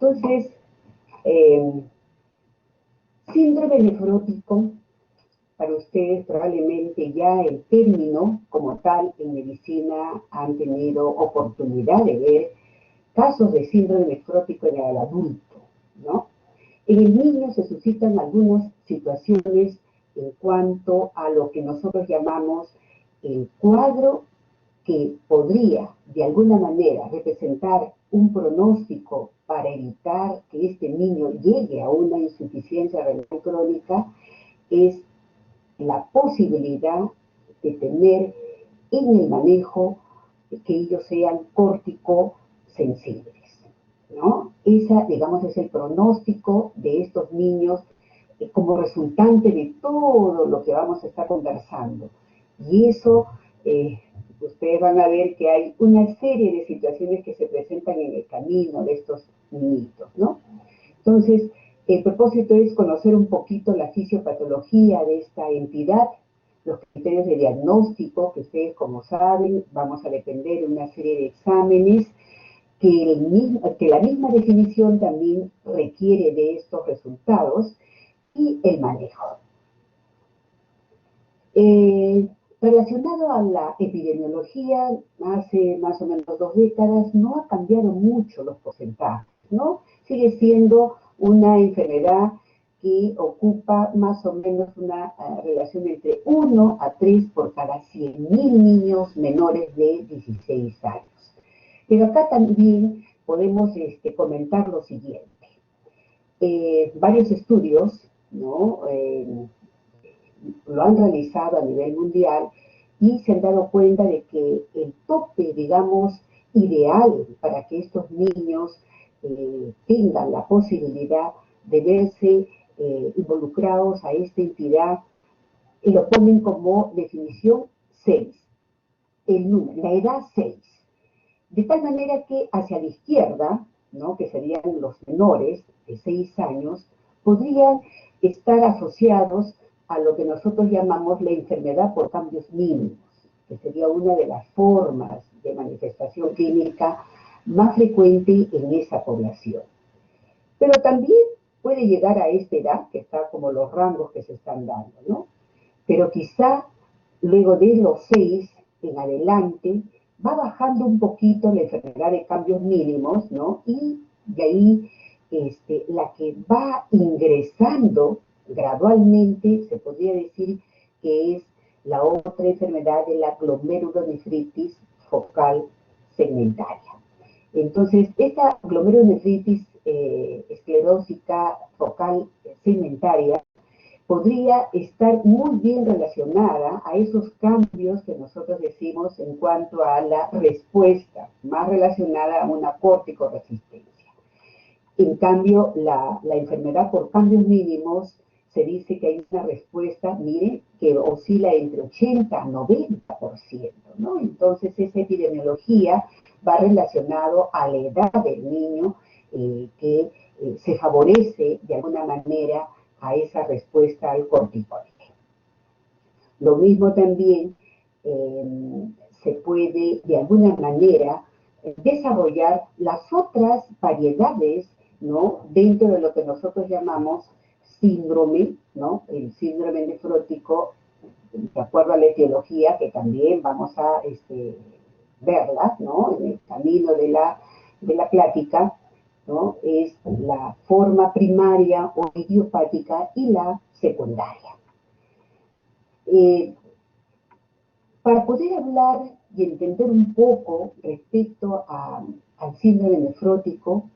Entonces, eh, síndrome nefrótico, para ustedes probablemente ya el término como tal en medicina han tenido oportunidad de ver casos de síndrome nefrótico en el adulto, ¿no? En el niño se suscitan algunas situaciones en cuanto a lo que nosotros llamamos el cuadro que podría de alguna manera representar un pronóstico para evitar que este niño llegue a una insuficiencia renal crónica, es la posibilidad de tener en el manejo que ellos sean córtico sensibles, ¿no? Esa, digamos, es el pronóstico de estos niños como resultante de todo lo que vamos a estar conversando. Y eso, ustedes van a ver que hay una serie de situaciones que se presentan en el camino de estos niñitos, ¿no? Entonces, el propósito es conocer un poquito la fisiopatología de esta entidad, los criterios de diagnóstico, que ustedes, como saben, vamos a depender de una serie de exámenes, que la misma definición también requiere de estos resultados, y el manejo. Relacionado a la epidemiología, hace más o menos 2 décadas no ha cambiado mucho los porcentajes, ¿no? Sigue siendo una enfermedad que ocupa más o menos una relación entre 1 a 3 por cada 100.000 niños menores de 16 años. Pero acá también podemos comentar lo siguiente. Varios estudios, ¿no? Lo han realizado a nivel mundial y se han dado cuenta de que el tope, digamos, ideal para que estos niños tengan la posibilidad de verse involucrados a esta entidad, lo ponen como definición 6, la edad 6. De tal manera que hacia la izquierda, ¿no?, que serían los menores de 6 años, podrían estar asociados a lo que nosotros llamamos la enfermedad por cambios mínimos, que sería una de las formas de manifestación clínica más frecuente en esa población. Pero también puede llegar a esta edad, que está como los rangos que se están dando, ¿no? Pero quizá luego de los 6 en adelante va bajando un poquito la enfermedad de cambios mínimos, ¿no? Y de ahí la que va ingresando gradualmente, se podría decir que es la otra enfermedad de la glomerulonefritis focal segmentaria. Entonces, esta glomerulonefritis esclerósica focal segmentaria podría estar muy bien relacionada a esos cambios que nosotros decimos en cuanto a la respuesta, más relacionada a una corticoresistencia. En cambio, la enfermedad por cambios mínimos se dice que hay una respuesta, miren, que oscila entre 80 a 90%, ¿no? Entonces, esa epidemiología va relacionado a la edad del niño que se favorece de alguna manera a esa respuesta al corticoide. Lo mismo también se puede de alguna manera desarrollar las otras variedades, ¿no?, dentro de lo que nosotros llamamos síndrome, ¿no?, el síndrome nefrótico, de acuerdo a la etiología, que también vamos a verlas, ¿no?, en el camino de la plática, ¿no?, es la forma primaria o idiopática y la secundaria. Para poder hablar y entender un poco respecto al síndrome nefrótico,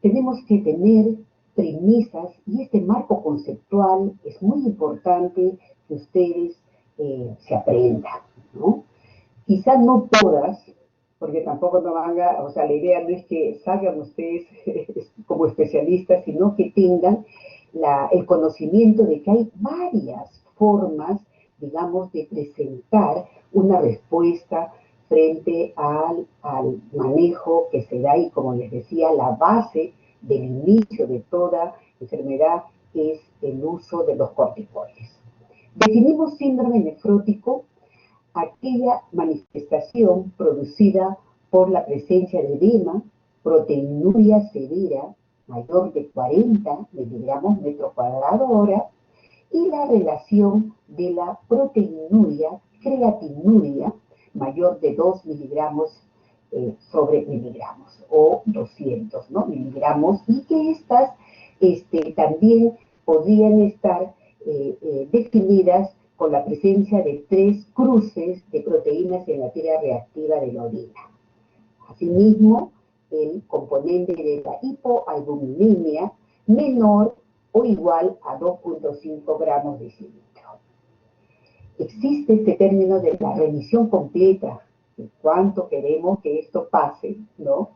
tenemos que tener premisas, y este marco conceptual es muy importante que ustedes se aprendan, ¿no? Quizás no todas, porque tampoco no van a, o sea, la idea no es que salgan ustedes como especialistas, sino que tengan el conocimiento de que hay varias formas, digamos, de presentar una respuesta frente al manejo que se da, y como les decía, la base del inicio de toda enfermedad es el uso de los corticoides. Definimos síndrome nefrótico aquella manifestación producida por la presencia de edema, proteinuria severa mayor de 40 miligramos metro cuadrado hora, y la relación de la proteinuria, creatinuria, mayor de 2 miligramos sobre miligramos, o 200, ¿no?, miligramos, y que estas también podrían estar definidas con la presencia de 3 cruces de proteínas en la tira reactiva de la orina. Asimismo, el componente de la hipoalbuminemia menor o igual a 2.5 gramos de decilitro. Existe este término de la remisión completa, de cuánto queremos que esto pase, ¿no?,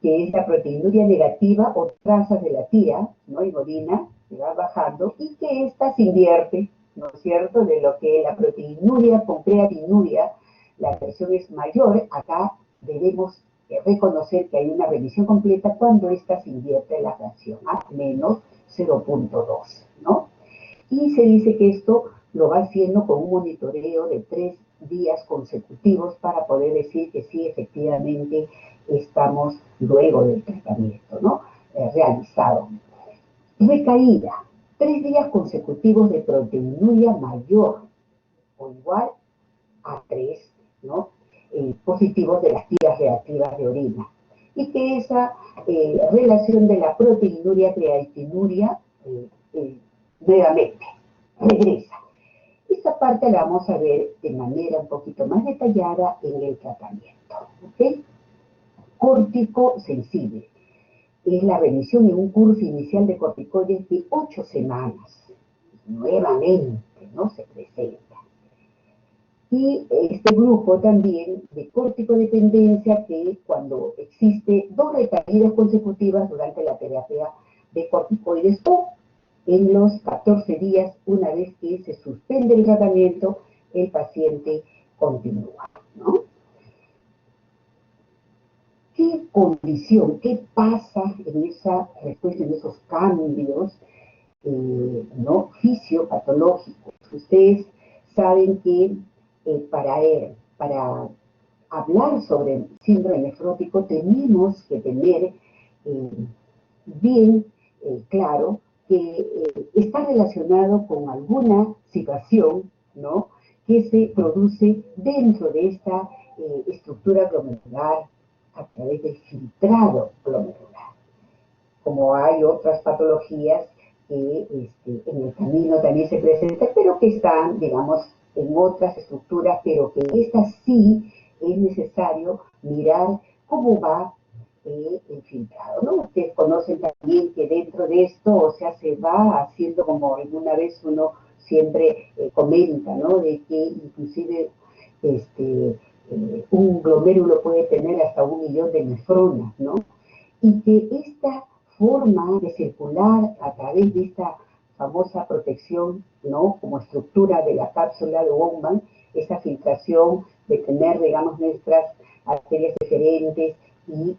que es la proteinuria negativa o trazas de la tira, ¿no?, en orina, que va bajando, y que esta se invierte, ¿no es cierto?, de lo que la proteinuria con creatinuria, la presión es mayor. Acá debemos reconocer que hay una remisión completa cuando esta se invierte en la fracción a menos 0.2, ¿no? Y se dice que esto lo va haciendo con un monitoreo de 3 días consecutivos para poder decir que sí, efectivamente, estamos luego del tratamiento, ¿no?, realizado. Recaída: 3 días consecutivos de proteinuria mayor o igual a 3, ¿no?, positivos de las tiras reactivas de orina. Y que esa relación de la proteinuria, creatinuria, nuevamente regresa. Esta parte la vamos a ver de manera un poquito más detallada en el tratamiento, ¿ok? Córtico sensible: es la remisión en un curso inicial de corticoides de 8 semanas. Nuevamente, ¿no?, se presenta. Y este grupo también de corticodependencia, que cuando existe 2 recaídas consecutivas durante la terapia de corticoides o en los 14 días, una vez que se suspende el tratamiento, el paciente continúa, ¿no? ¿Qué condición, qué pasa en esa respuesta, en esos cambios ¿no?, fisiopatológicos? Ustedes saben que para hablar sobre síndrome nefrótico tenemos que tener bien claro que está relacionado con alguna situación, ¿no?, que se produce dentro de esta estructura glomerular a través del filtrado glomerular. Como hay otras patologías que en el camino también se presentan, pero que están, digamos, en otras estructuras, pero que estas sí es necesario mirar cómo va el filtrado, ¿no? Ustedes conocen también que dentro de esto, o sea, se va haciendo, como alguna vez uno siempre comenta, ¿no?, de que inclusive un glomérulo puede tener hasta 1 millón de nefronas, ¿no? Y que esta forma de circular a través de esta famosa protección, ¿no?, como estructura de la cápsula de Bowman, esa filtración de tener, digamos, nuestras arterias deferentes y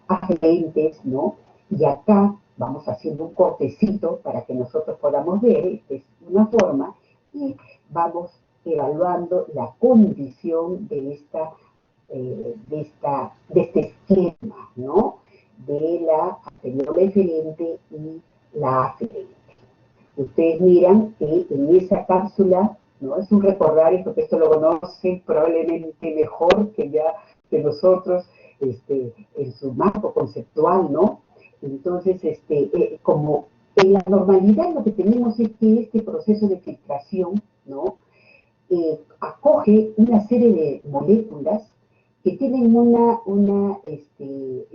aferentes, ¿no? Y acá vamos haciendo un cortecito para que nosotros podamos ver, esta es una forma, y vamos evaluando la condición de este esquema, ¿no?, de la anterior deferente y la aferente. Ustedes miran que en esa cápsula, ¿no?, es un recordar, porque esto lo conocen probablemente mejor que ya que nosotros, en su marco conceptual, ¿no? Entonces, como en la normalidad lo que tenemos es que este proceso de filtración, ¿no?, acoge una serie de moléculas que tienen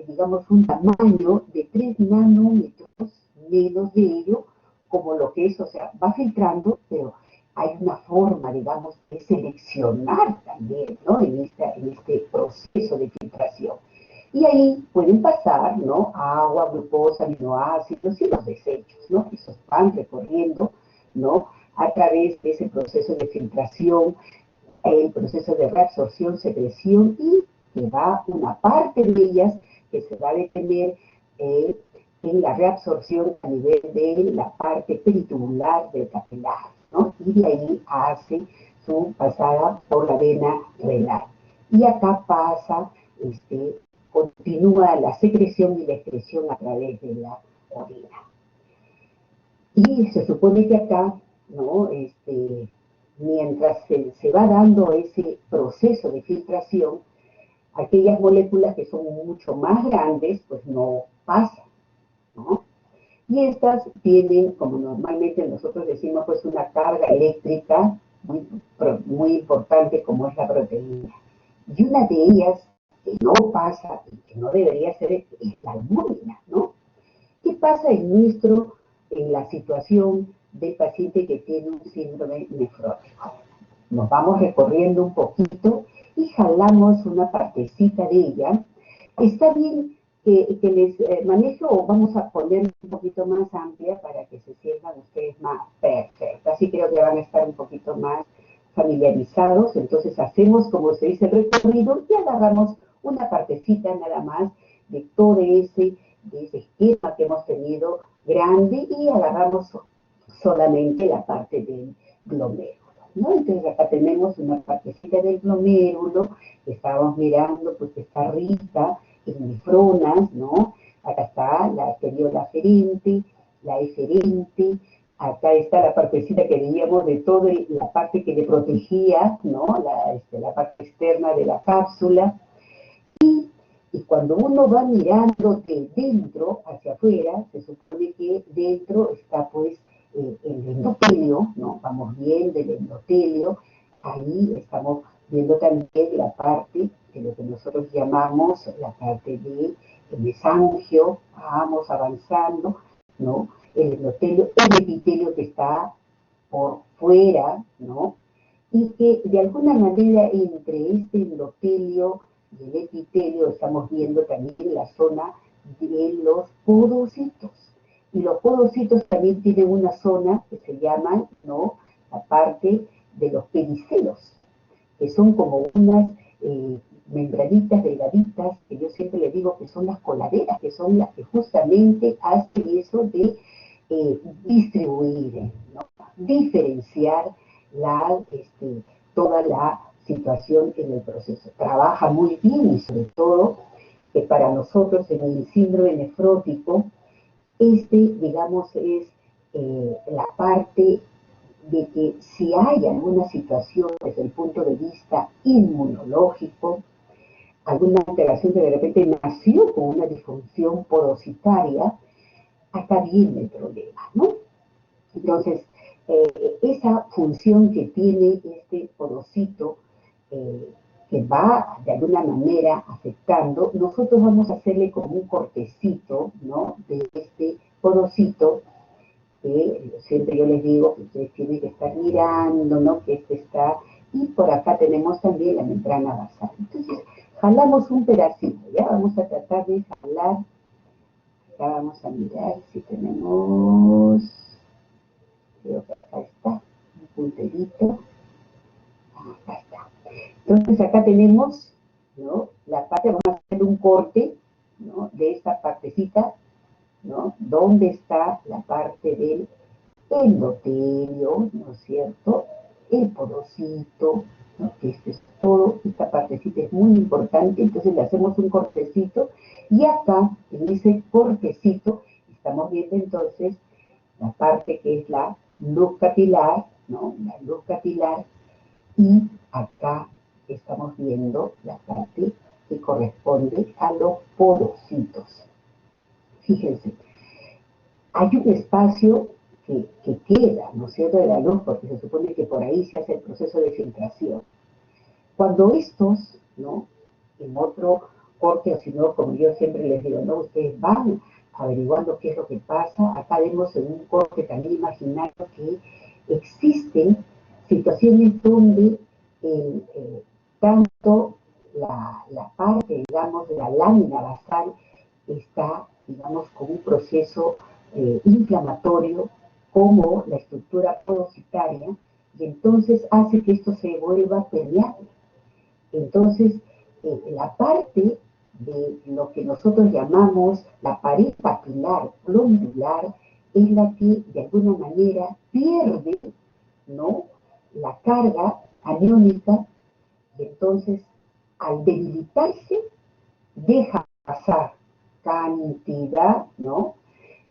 digamos, un tamaño de 3 nanómetros, menos de ello, como lo que es, o sea, va filtrando, pero hay una forma, digamos, de seleccionar también, ¿no?, en este proceso de filtración. Y ahí pueden pasar, ¿no?, agua, glucosa, aminoácidos y los desechos, ¿no?, esos van recorriendo, ¿no?, a través de ese proceso de filtración, el proceso de reabsorción, secreción, y que va una parte de ellas que se va a detener en la reabsorción a nivel de la parte peritubular del capilar, ¿no?, y de ahí hace su pasada por la vena renal. Y acá pasa continúa la secreción y la excreción a través de la orina. Y se supone que acá, ¿no? Mientras se va dando ese proceso de filtración, aquellas moléculas que son mucho más grandes, pues no pasan, ¿no? Y estas tienen, como normalmente nosotros decimos, pues una carga eléctrica muy importante como es la proteína. Y una de ellas que no pasa y que no debería ser es la albúmina, ¿no? ¿Qué pasa en la situación del paciente que tiene un síndrome nefrótico? Nos vamos recorriendo un poquito y jalamos una partecita de ella. Está bien que les manejo, o vamos a poner un poquito más amplia para que se sientan ustedes más perfectos. Así creo que van a estar un poquito más familiarizados. Entonces hacemos, como se dice, el recorrido y agarramos una partecita nada más de todo ese esquema que hemos tenido grande y agarramos solamente la parte del glomérulo, ¿no? Entonces acá tenemos una partecita del glomérulo que estábamos mirando, pues que está rica en nefronas, ¿no? Acá está la arteriola aferente, la eferente, acá está la partecita que veíamos de toda la parte que le protegía, ¿no? La parte externa de la cápsula. Y cuando uno va mirando de dentro hacia afuera, se supone que dentro está pues el endotelio, ¿no? Vamos viendo el endotelio, ahí estamos viendo también la parte de lo que nosotros llamamos la parte de mesangio, vamos avanzando, ¿no? El endotelio, el epitelio que está por fuera, ¿no? Y que de alguna manera entre este endotelio y el epitelio estamos viendo también la zona de los podocitos. Y los podocitos también tienen una zona que se llama, ¿no? La parte de los pericelos, que son como unas membranitas delgaditas, que yo siempre les digo que son las coladeras, que son las que justamente hacen eso de distribuir, ¿no? Diferenciar toda la situación en el proceso. Trabaja muy bien y sobre todo que para nosotros en el síndrome nefrótico, digamos, es la parte de que si hay alguna situación desde el punto de vista inmunológico, alguna alteración que de repente nació con una disfunción podocitaria, acá viene el problema, ¿no? Entonces, esa función que tiene este podocito, que va de alguna manera afectando, nosotros vamos a hacerle como un cortecito, ¿no? De este podocito, que siempre yo les digo que ustedes tienen que estar mirando, ¿no? Que este está, y por acá tenemos también la membrana basal. Entonces, jalamos un pedacito, ya vamos a tratar de jalar. Acá vamos a mirar si tenemos, creo que acá está, un punterito, acá está. Entonces acá tenemos, ¿no? La parte, vamos a hacer un corte, ¿no? De esta partecita, ¿no? ¿Dónde está la parte del endotelio, ¿no es cierto? El podocito, ¿no? Que es todo, esta partecita es muy importante, entonces le hacemos un cortecito y acá, en ese cortecito, estamos viendo entonces la parte que es la luz capilar, ¿no? La luz capilar, y acá estamos viendo la parte que corresponde a los podocitos. Fíjense, hay un espacio que queda, ¿no es cierto?, de la luz, porque se supone que por ahí se hace el proceso de filtración. Cuando estos, ¿no?, en otro corte, o si no, como yo siempre les digo, ¿no?, ustedes van averiguando qué es lo que pasa. Acá vemos en un corte también imaginario que existen situaciones donde tanto la parte, digamos, de la lámina basal está, digamos, con un proceso inflamatorio como la estructura podocitaria, y entonces hace que esto se vuelva permeable. Entonces, la parte de lo que nosotros llamamos la pared papilar glandular es la que de alguna manera pierde, ¿no?, la carga aniónica, y entonces al debilitarse deja pasar cantidad, ¿no?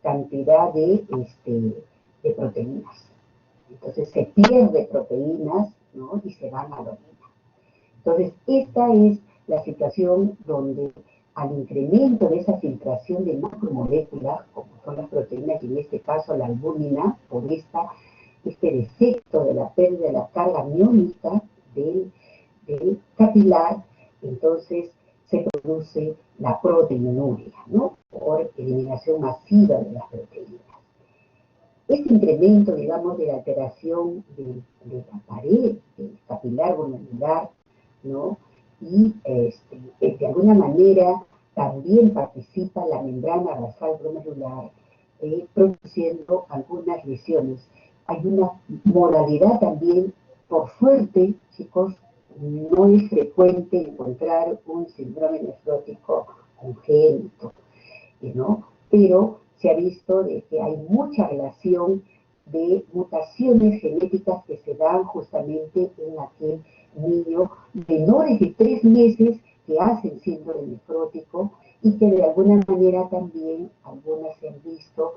Cantidad de proteínas. Entonces se pierde proteínas, ¿no? Y se van a la orina. Entonces, esta es la situación donde al incremento de esa filtración de macromoléculas, como son las proteínas, y en este caso la albúmina, por este defecto de la pérdida de la carga miónica del capilar, entonces se produce la proteinuria, ¿no? Por eliminación masiva de las proteínas. Este incremento, digamos, de la alteración de la pared del capilar glomerular, ¿no? Y de alguna manera también participa la membrana basal glomerular, produciendo algunas lesiones. Hay una modalidad también, por suerte, chicos, no es frecuente encontrar un síndrome nefrótico congénito, ¿no? Pero se ha visto de que hay mucha relación de mutaciones genéticas que se dan justamente en aquel niño menores de 3 meses que hacen síndrome nefrótico y que de alguna manera también algunas se han visto,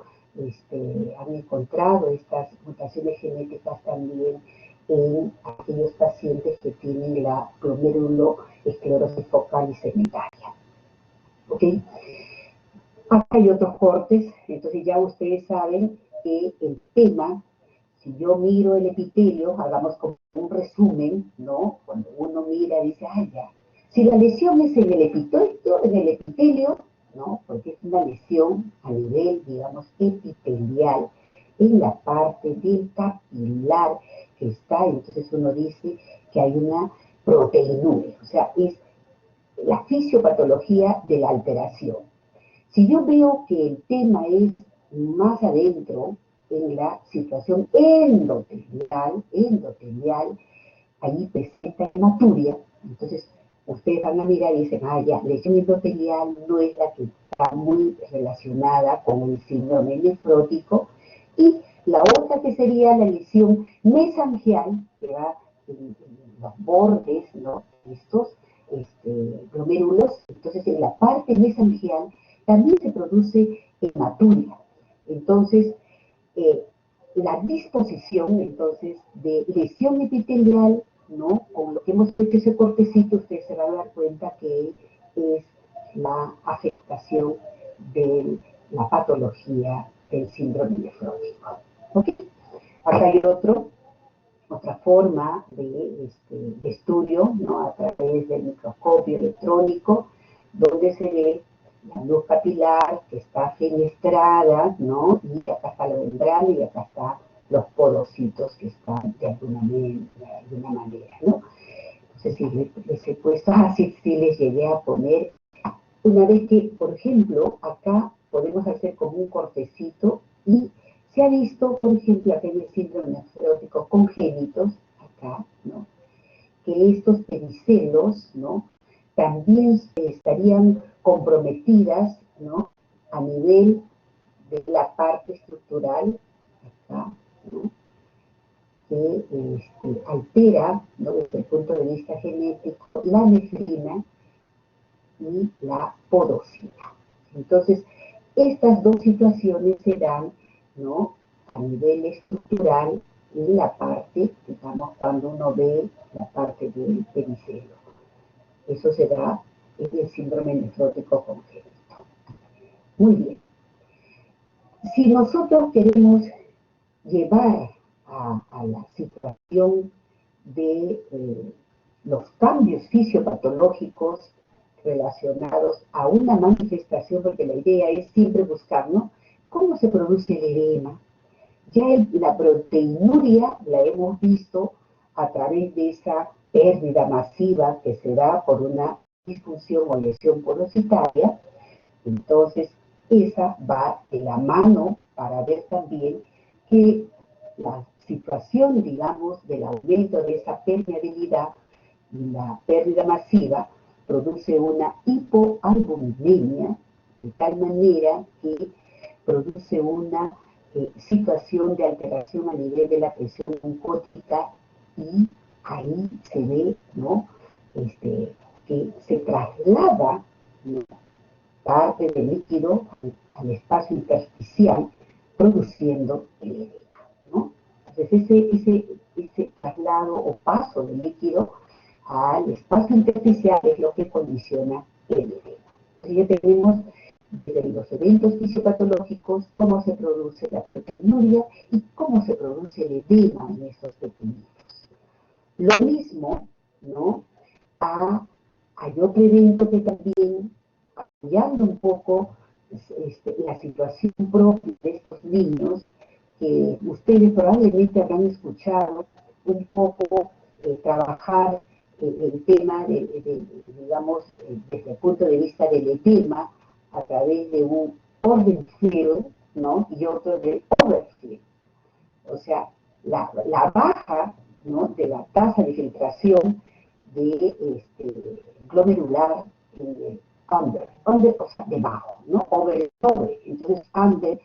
han encontrado estas mutaciones genéticas también en aquellos pacientes que tienen la glomerulosclerosis focal y sedentaria. ¿Ok? Acá hay otros cortes, entonces ya ustedes saben que el tema, si yo miro el epitelio, hagamos como un resumen, ¿no? Cuando uno mira, dice, ay, ya. Si la lesión es en el epitelio, ¿no? Porque es una lesión a nivel, digamos, epitelial, en la parte del capilar que está, entonces uno dice que hay una proteinuria, o sea, es la fisiopatología de la alteración. Si yo veo que el tema es más adentro, en la situación endotelial, ahí presenta hematuria, entonces ustedes van a mirar y dicen, ah, ya, lesión endotelial no es la que está muy relacionada con el síndrome nefrótico, y la otra que sería la lesión mesangial, que va en los bordes, ¿no? Estos glomérulos, entonces en la parte mesangial también se produce hematuria. Entonces, la disposición, entonces, de lesión epitelial, ¿no? Con lo que hemos hecho ese cortecito, usted se va a dar cuenta que es la afectación de la patología del síndrome nefrótico. ¿Ok? Acá hay otra forma de estudio, ¿no? A través del microscopio electrónico, donde se ve la luz capilar que está fenestrada, ¿no? Y acá está la membrana y acá están los porocitos que están de alguna manera, ¿no? Entonces, si les he puesto así, sí les llegué a poner, una vez que, por ejemplo, acá podemos hacer como un cortecito y se ha visto, por ejemplo, aquellos síndromes nefróticos congénitos, acá, ¿no? Que estos pedicelos, ¿no? También estarían comprometidas, ¿no? A nivel de la parte estructural, acá, ¿no? Que altera, ¿no? Desde el punto de vista genético, la nefrina y la podosina. Entonces, estas dos situaciones se dan, ¿no? A nivel estructural en la parte, digamos, cuando uno ve la parte del pedicelo. Eso se da en el síndrome nefrótico congénito. Muy bien. Si nosotros queremos llevar a la situación de los cambios fisiopatológicos relacionados a una manifestación, porque la idea es siempre buscar, ¿no? ¿Cómo se produce el edema? Ya la proteinuria la hemos visto a través de esa pérdida masiva que se da por una disfunción o lesión porositaria. Entonces, esa va de la mano para ver también que la situación, digamos, del aumento de esa permeabilidad y la pérdida masiva produce una hipoalbuminemia, de tal manera que produce una situación de alteración a nivel de la presión oncótica, y ahí se ve, ¿no? Que se traslada, ¿no? parte del líquido al espacio intersticial, produciendo el edema, ¿no? Entonces ese traslado o paso del líquido al espacio intersticial es lo que condiciona el edema. Entonces ya tenemos desde los eventos fisiopatológicos cómo se produce la proteinuria y cómo se produce el edema en esos pequeñitos. Lo mismo, ¿no? Hay otro evento que también, apoyando un poco la situación propia de estos niños, que ustedes probablemente habrán escuchado un poco trabajar el tema, digamos, desde el punto de vista del edema, a través de un underfill, ¿no? Y otro de overfill. O sea, la baja, ¿no? De la tasa de filtración de glomerular under, o sea, debajo, ¿no? Over. Entonces, under,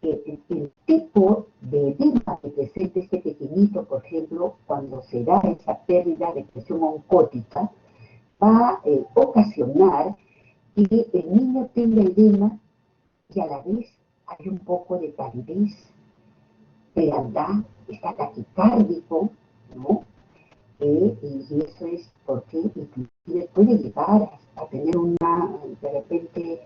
el tipo de edema que presenta este pequeñito, por ejemplo, cuando se da esa pérdida de presión oncótica, va a ocasionar que el niño tenga edema y a la vez hay un poco de palidez, frialdad, está taquicárdico, ¿no? Y eso es porque inclusive puede llegar a tener de repente,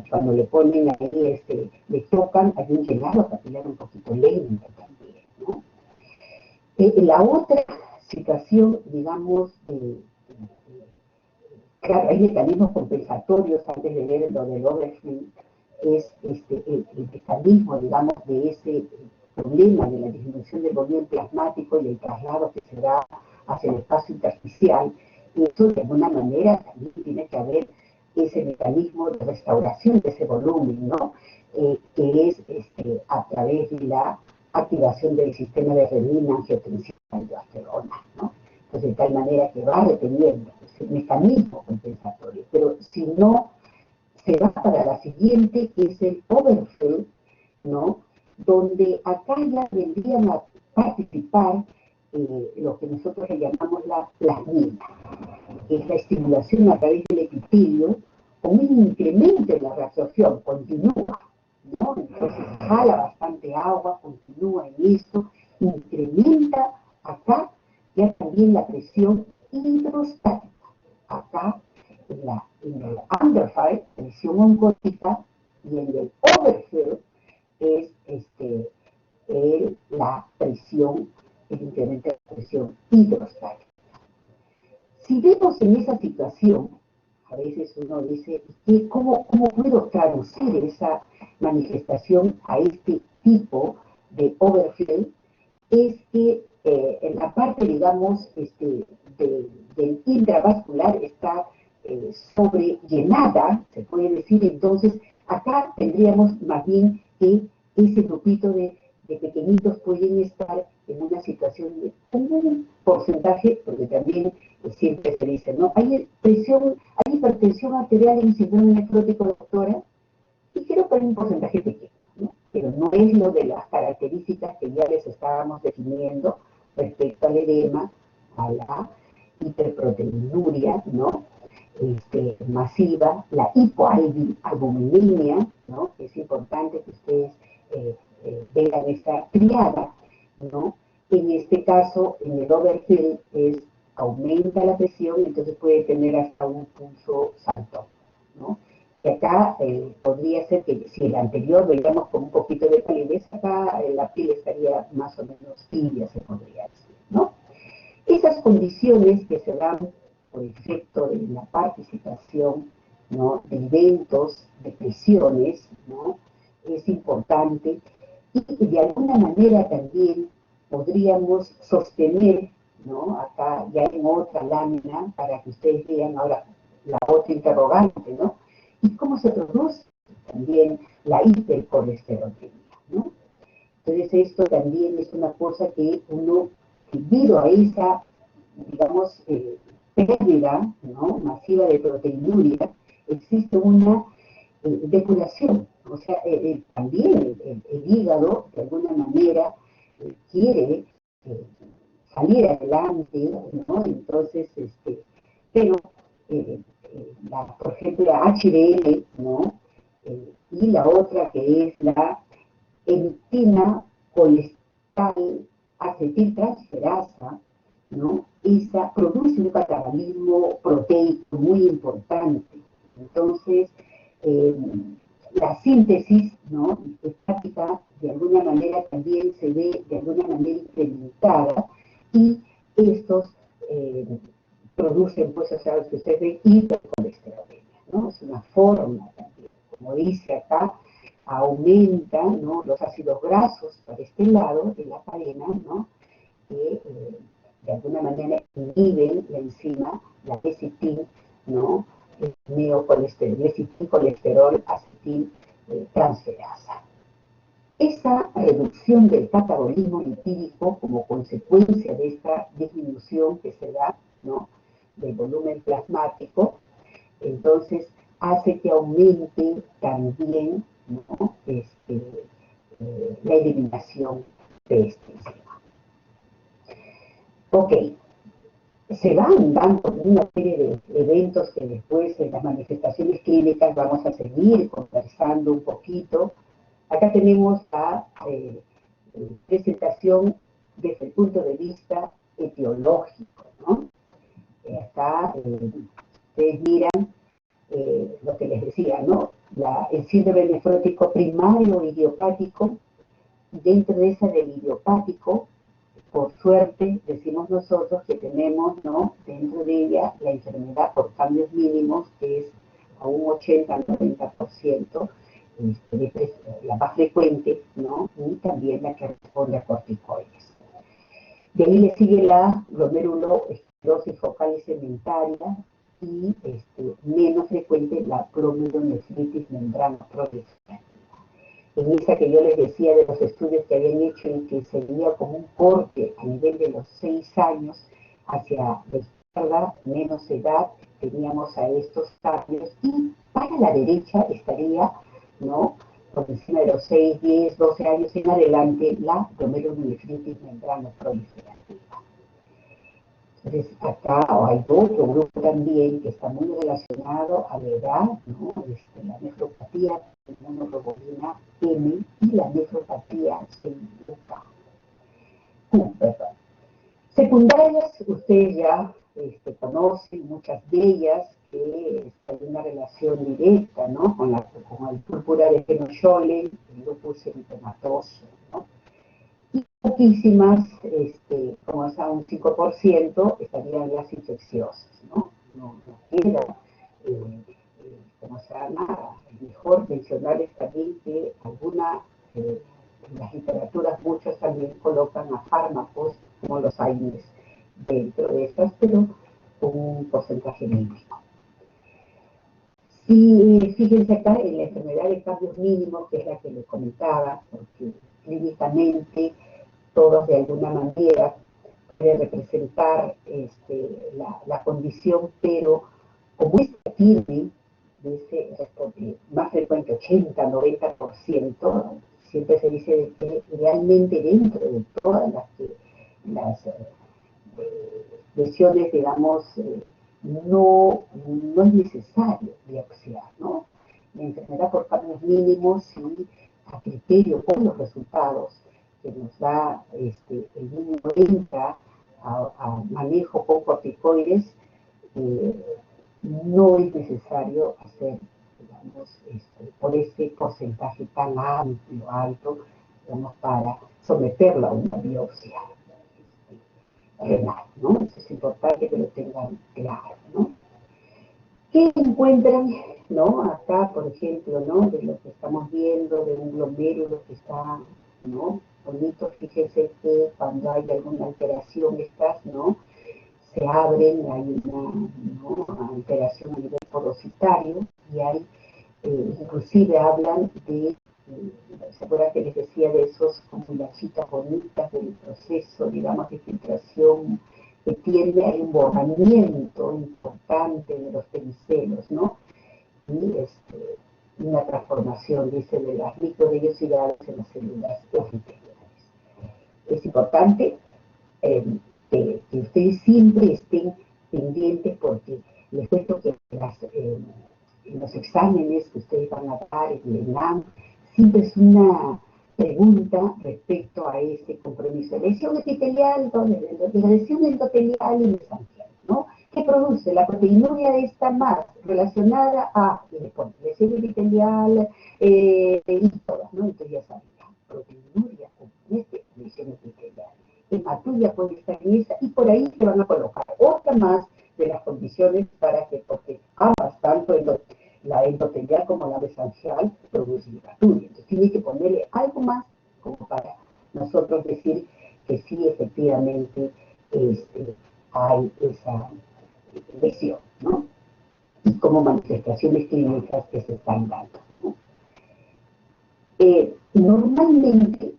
cuando le ponen ahí, le tocan, hay un llenado capilar un poquito lento también, ¿no? La otra situación, digamos, claro, hay mecanismos compensatorios antes de ver lo del overfill, es el mecanismo, digamos, de ese problema de la disminución del volumen plasmático y el traslado que se da hacia el espacio intersticial. Eso, de alguna manera, también tiene que haber ese mecanismo de restauración de ese volumen, ¿no? Que es a través de la activación del sistema de renina, angiotensina y aldosterona, ¿no? Pues de tal manera que va reteniendo ese mecanismo compensatorio. Pero si no, se va para la siguiente, que es el overfill, ¿no? Donde acá ya vendrían a participar lo que nosotros le llamamos la plasmina, que es la estimulación a través del epitelio, con un incremento en la reabsorción, continúa, ¿no? Entonces jala bastante agua, continúa en esto, incrementa acá ya también la presión hidrostática. Acá en el underfill, presión oncótica, y en el overfill es la presión, el incremento de la presión hidrostática. Si vemos en esa situación, a veces uno dice, ¿cómo puedo traducir esa manifestación a este tipo de overfill? Es que en la parte, digamos, del intravascular está sobrellenada, se puede decir. Entonces acá tendríamos más bien que ese grupito de pequeñitos pueden estar en una situación de un porcentaje, porque también siempre se dice, ¿no? Hay hipertensión arterial en síndrome nefrótico, doctora, y creo que hay un porcentaje pequeño, ¿no? Pero no es lo de las características que ya les estábamos definiendo respecto al edema, a la hiperproteinuria, ¿no? Masiva, la hipoalbuminemia, ¿no? Es importante que ustedes vean esta triada, ¿no? En este caso, en el overfill aumenta la presión, entonces puede tener hasta un pulso salto, ¿no? Y acá podría ser que si el anterior veíamos con un poquito de palidez, acá la piel estaría más o menos tibia, se podría decir, ¿no? Esas condiciones que se dan por efecto de la participación, ¿no? De eventos, de presiones, ¿no? Es importante, y de alguna manera también podríamos sostener, ¿no? Acá ya en otra lámina, para que ustedes vean ahora la otra interrogante, ¿no? ¿Y cómo se produce también la hipercolesterolemia, ¿no? Entonces esto también es una cosa que uno, debido a esa, digamos, pérdida, ¿no? Masiva de proteinuria, existe una depuración. O sea, también el hígado, de alguna manera, quiere salir adelante, ¿no? Entonces, pero por ejemplo, la HDL, ¿no? Y la otra que es la enzima colesterol acetiltransferasa, ¿no? Esa produce un catabolismo proteico muy importante. Entonces, eh, la síntesis, ¿no? hepática de alguna manera también se ve de alguna manera incrementada y estos producen, pues, o sea, que usted ve hipercolesterolemia, ¿no? Es una forma también, como dice acá, aumenta, ¿no? los ácidos grasos para este lado de la cadena, ¿no? que de alguna manera inhiben la enzima, la lecitin, ¿no? el neocolesterol, lecitincolesterol acetil transferasa. Esa reducción del catabolismo lipídico como consecuencia de esta disminución que se da, ¿no? del volumen plasmático, entonces hace que aumente también, ¿no? La eliminación de este enzima. Ok, se van dando una serie de eventos que después en las manifestaciones clínicas vamos a seguir conversando un poquito. Acá tenemos la presentación desde el punto de vista etiológico, ¿no? Acá ustedes miran lo que les decía, ¿no? El síndrome nefrótico primario idiopático, dentro de esa del idiopático, por suerte, decimos nosotros que tenemos, ¿no? dentro de ella la enfermedad por cambios mínimos, que es a un 80-90%, la más frecuente, ¿no? y también la que responde a corticoides. De ahí le sigue la glomerulosclerosis focal y sedentaria y menos frecuente la glomerulonefritis membrana proliferativa. En esa que yo les decía de los estudios que habían hecho y que sería como un corte a nivel de los 6 años hacia la izquierda, menos edad, teníamos a estos cambios y para la derecha estaría, ¿no? por encima de los 6, 10, 12 años en adelante, la glomerulonefritis membrana proliferativa. Entonces, acá hay otro grupo también que está muy relacionado a la edad, ¿no? La nefropatía de monoglobulina M y la nefropatía celíaca. Perdón. Secundarias, ustedes ya conocen muchas de ellas, que hay una relación directa, ¿no? con el púrpura de Fenoy-Scholen, el lupus eritematoso, ¿no? Y poquísimas, como es a un 5%, estarían las infecciosas, ¿no? No queda, como sea, nada. Es mejor mencionarles también que en las literaturas muchos también colocan a fármacos como los AINES dentro de estas, pero con un porcentaje mínimo. Sí, fíjense acá en la enfermedad de cambios mínimos, que es la que les comentaba, porque clínicamente todos de alguna manera pueden representar la condición, pero como esta tiene más frecuente 80-90%, siempre se dice que realmente dentro de todas las lesiones, digamos, no es necesario biopsiar, ¿no? La enfermedad por cambios mínimos, sí, a criterio con los resultados que nos da el niño entra a manejo con corticoides, no es necesario hacer, digamos, por ese porcentaje tan amplio, alto, digamos, para someterlo a una biopsia renal, ¿no? Eso es importante que lo tengan claro, ¿no? ¿Qué encuentran, ¿no? Acá, por ejemplo, ¿no? De lo que estamos viendo, de un glomérulo que está, ¿no? bonito, fíjense que cuando hay alguna alteración de estas, ¿no? se abren, hay una, ¿no? alteración a nivel porositario y hay, inclusive hablan de, ¿se acuerdan que les decía de esos como lachitas bonitas del proceso, digamos, de filtración que tiene, hay un borramiento importante de los pedicelos, ¿no? Y una transformación, dice, de las microvellosidades en las células epiteliales. Es importante que ustedes siempre estén pendientes porque Les cuento que en los exámenes que ustedes van a dar en el ENAM, siempre es una pregunta respecto a ese compromiso. Lesión epitelial, la lesión endotelial y mesangial, ¿no? ¿Qué produce? La proteinuria está más relacionada a, y le pone lesión epitelial y todas, ¿no? Entonces ya saben, proteinuria, lesión epitelial. Hematuria puede estar en esa, y por ahí se van a colocar otra más de las condiciones para que, porque ambas, tanto la endotelial como la mesangial, producen hematuria. Entonces tiene que ponerle algo más como para nosotros decir que sí, efectivamente, hay esa lesión, ¿no? Y como manifestaciones clínicas que se están dando, ¿no? Normalmente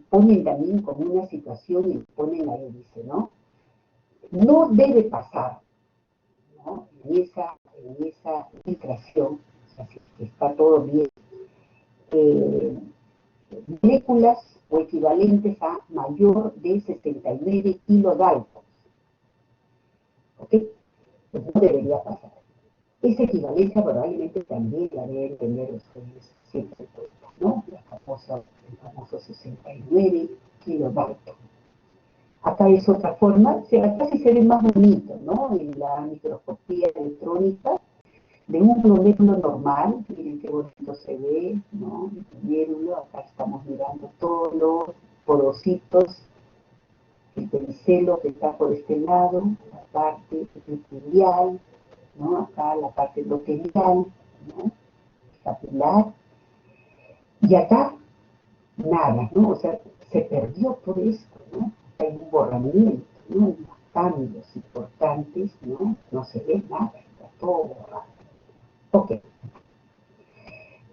ponen también como una situación y ponen ahí, dice, ¿no? No debe pasar, ¿no? En esa filtración, o sea, si está todo bien, eh, moléculas o equivalentes a mayor de 69 kilodaltons, ¿ok? Pues no debería pasar. Esa equivalencia probablemente también la deben tener ustedes siempre puesta, ¿no? El famoso 69 kilodaltons. Acá es otra forma, acá sí se ve más bonito, ¿no? En la microscopía electrónica, de un glomérulo normal, miren qué bonito se ve, ¿no? El glomérulo, acá estamos mirando todos los porocitos, el pericelo que está por este lado, la parte epitelial, ¿no? Acá la parte endotelial, ¿no? Capilar, y acá nada, ¿no? O sea, se perdió todo esto, ¿no? Hay un borramiento, ¿no? Unos cambios importantes, ¿no? No se ve nada, está todo borrado. Ok.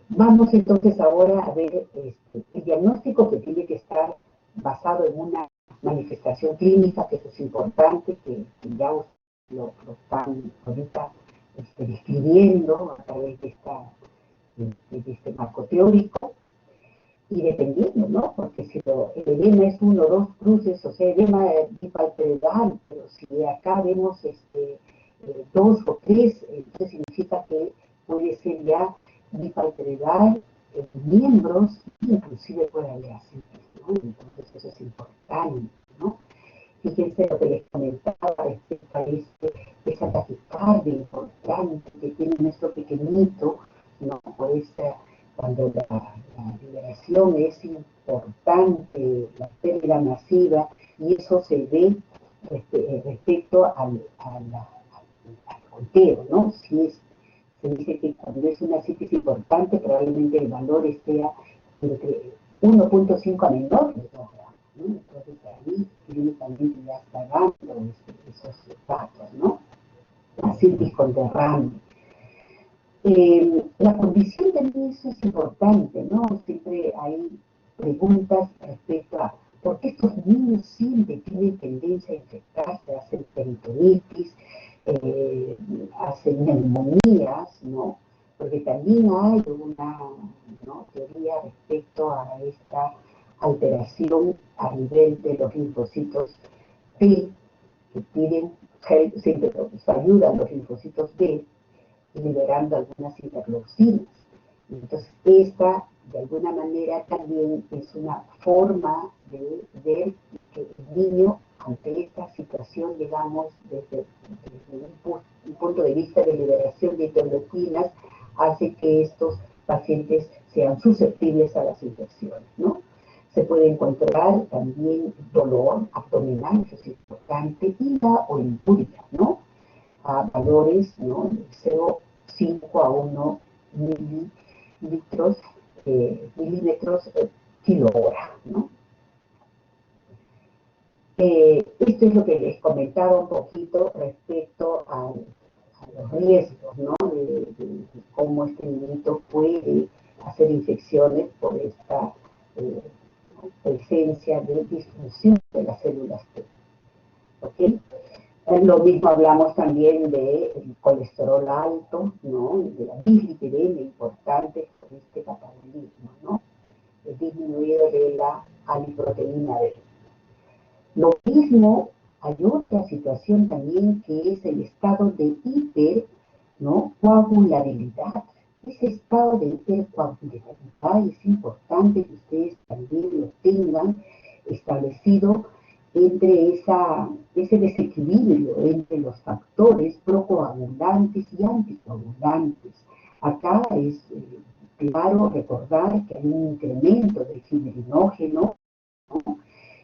Vamos entonces ahora a ver el diagnóstico que tiene que estar basado en una manifestación clínica, que eso es importante, que ya lo están ahorita describiendo a través de este marco teórico, y dependiendo, ¿no? Porque si el edema es uno o dos cruces, o sea, edema bipalpebral, pero si acá vemos dos o tres, entonces significa que puede ser ya bipalpebral, miembros, inclusive puede haber ascitis, ¿no? Entonces eso es importante, ¿no? Fíjense lo que les comentaba respecto a esa taquicardia importante que tiene nuestro pequeñito, ¿no? Pues cuando la liberación es importante, la pérdida masiva, y eso se ve respecto al conteo, ¿no? Se dice que cuando es una citis importante, probablemente el valor esté entre 1.5 a menor de 2 gramos, ¿no? Entonces ahí clínicamente ya está dando esos datos, ¿no? La citis con derrame. La condición también eso es importante, ¿no? Siempre hay preguntas respecto a por qué estos niños siempre tienen tendencia a infectarse, hacen peritonitis, hacen neumonías, ¿no? Porque también hay una, ¿no?, teoría respecto a esta alteración a nivel de los linfocitos T, que piden, siempre ayudan los linfocitos B, liberando algunas interleucinas. Entonces, esta, de alguna manera, también es una forma de ver que el niño, ante esta situación, digamos, desde un punto de vista de liberación de interleucinas, hace que estos pacientes sean susceptibles a las infecciones, ¿no? Se puede encontrar también dolor abdominal, eso es importante, y la oligoria, ¿no? A valores, ¿no?, de 0,5 a 1 milímetros kilo hora, ¿no? Esto es lo que les comentaba un poquito respecto a los riesgos, ¿no?, de cómo este niñito puede hacer infecciones por esta presencia de disfunción de las células T. ¿Okay? Lo mismo hablamos también del colesterol alto, ¿no?, de la dislipidemia importante por este catabolismo, ¿no?, el disminuido de la aliproteína B. Lo mismo hay otra situación también que es el estado de hiper, ¿no?, coagulabilidad. Ese estado de hipercoagulabilidad es importante que ustedes también lo tengan establecido entre ese desequilibrio entre los factores procoagulantes y anticoagulantes. Acá es claro recordar que hay un incremento del fibrinógeno, ¿no?,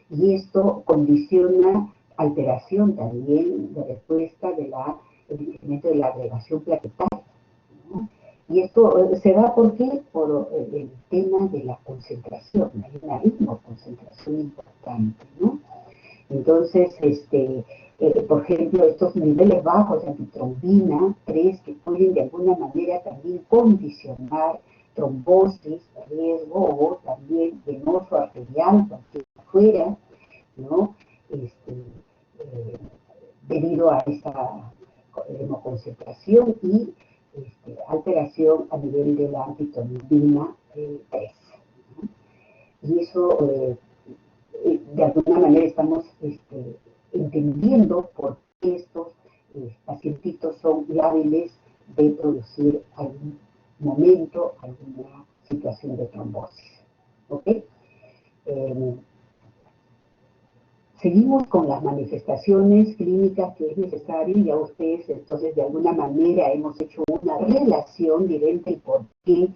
y esto condiciona alteración también de respuesta del incremento de la agregación plaquetaria, ¿no? Y esto se da ¿por qué? Por el tema de la concentración, hay una ritmo-concentración importante, ¿no? Entonces, por ejemplo, estos niveles bajos de antitrombina, 3, que pueden de alguna manera también condicionar trombosis, riesgo, o también venoso arterial, cualquiera fuera, ¿no? Debido a esa hemoconcentración y alteración a nivel de la antitrombina 3. ¿No? Y eso, de alguna manera, estamos entendiendo por qué estos pacientitos son lábiles de producir algún momento, alguna situación de trombosis. ¿Ok? Seguimos con las manifestaciones clínicas que es necesario. Ya ustedes, entonces, de alguna manera hemos hecho una relación directa y por qué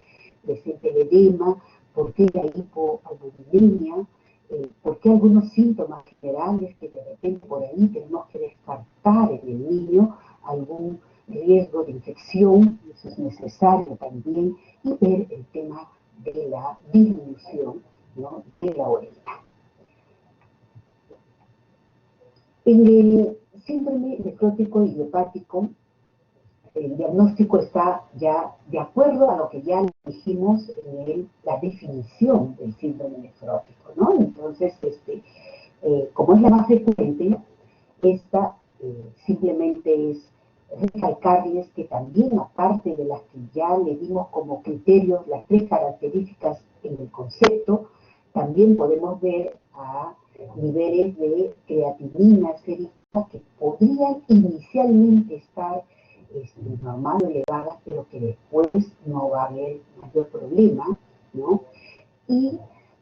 presenta el edema, por qué la hipoalbuminemia, por qué algunos síntomas generales que de repente por ahí tenemos que descartar en el niño algún riesgo de infección, eso es necesario también, y ver el tema de la disminución, ¿no?, de la orina. En el síndrome nefrótico idiopático, el diagnóstico está ya de acuerdo a lo que ya dijimos en la definición del síndrome nefrótico, ¿no? Entonces, como es la más frecuente, esta simplemente es recalcarles que también, aparte de las que ya le dimos como criterios, las 3 características en el concepto, también podemos ver a niveles de creatinina sérica que podrían inicialmente estar normal o elevadas, pero que después no va a haber mayor problema, ¿no? Y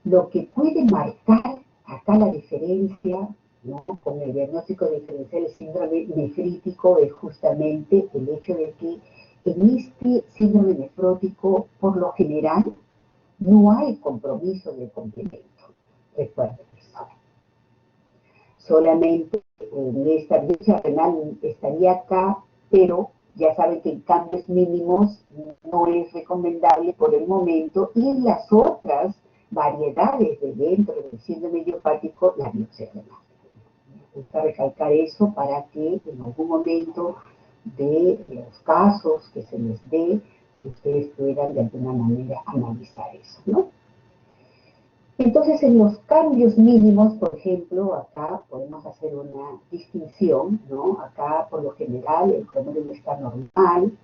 lo que puede marcar acá la diferencia, ¿no?, con el diagnóstico diferencial del síndrome nefrítico es justamente el hecho de que en este síndrome nefrótico, por lo general, no hay compromiso de complemento. Recuerden eso. Solamente esta biopsia renal estaría acá, pero ya saben que en cambios mínimos no es recomendable por el momento, y en las otras variedades de dentro del síndrome idiopático, la biopsia renal. Me gusta recalcar eso para que en algún momento de los casos que se les dé, ustedes puedan de alguna manera analizar eso, ¿no? Entonces, en los cambios mínimos, por ejemplo, acá podemos hacer una distinción, ¿no? Acá, por lo general, el cronómetro está normal.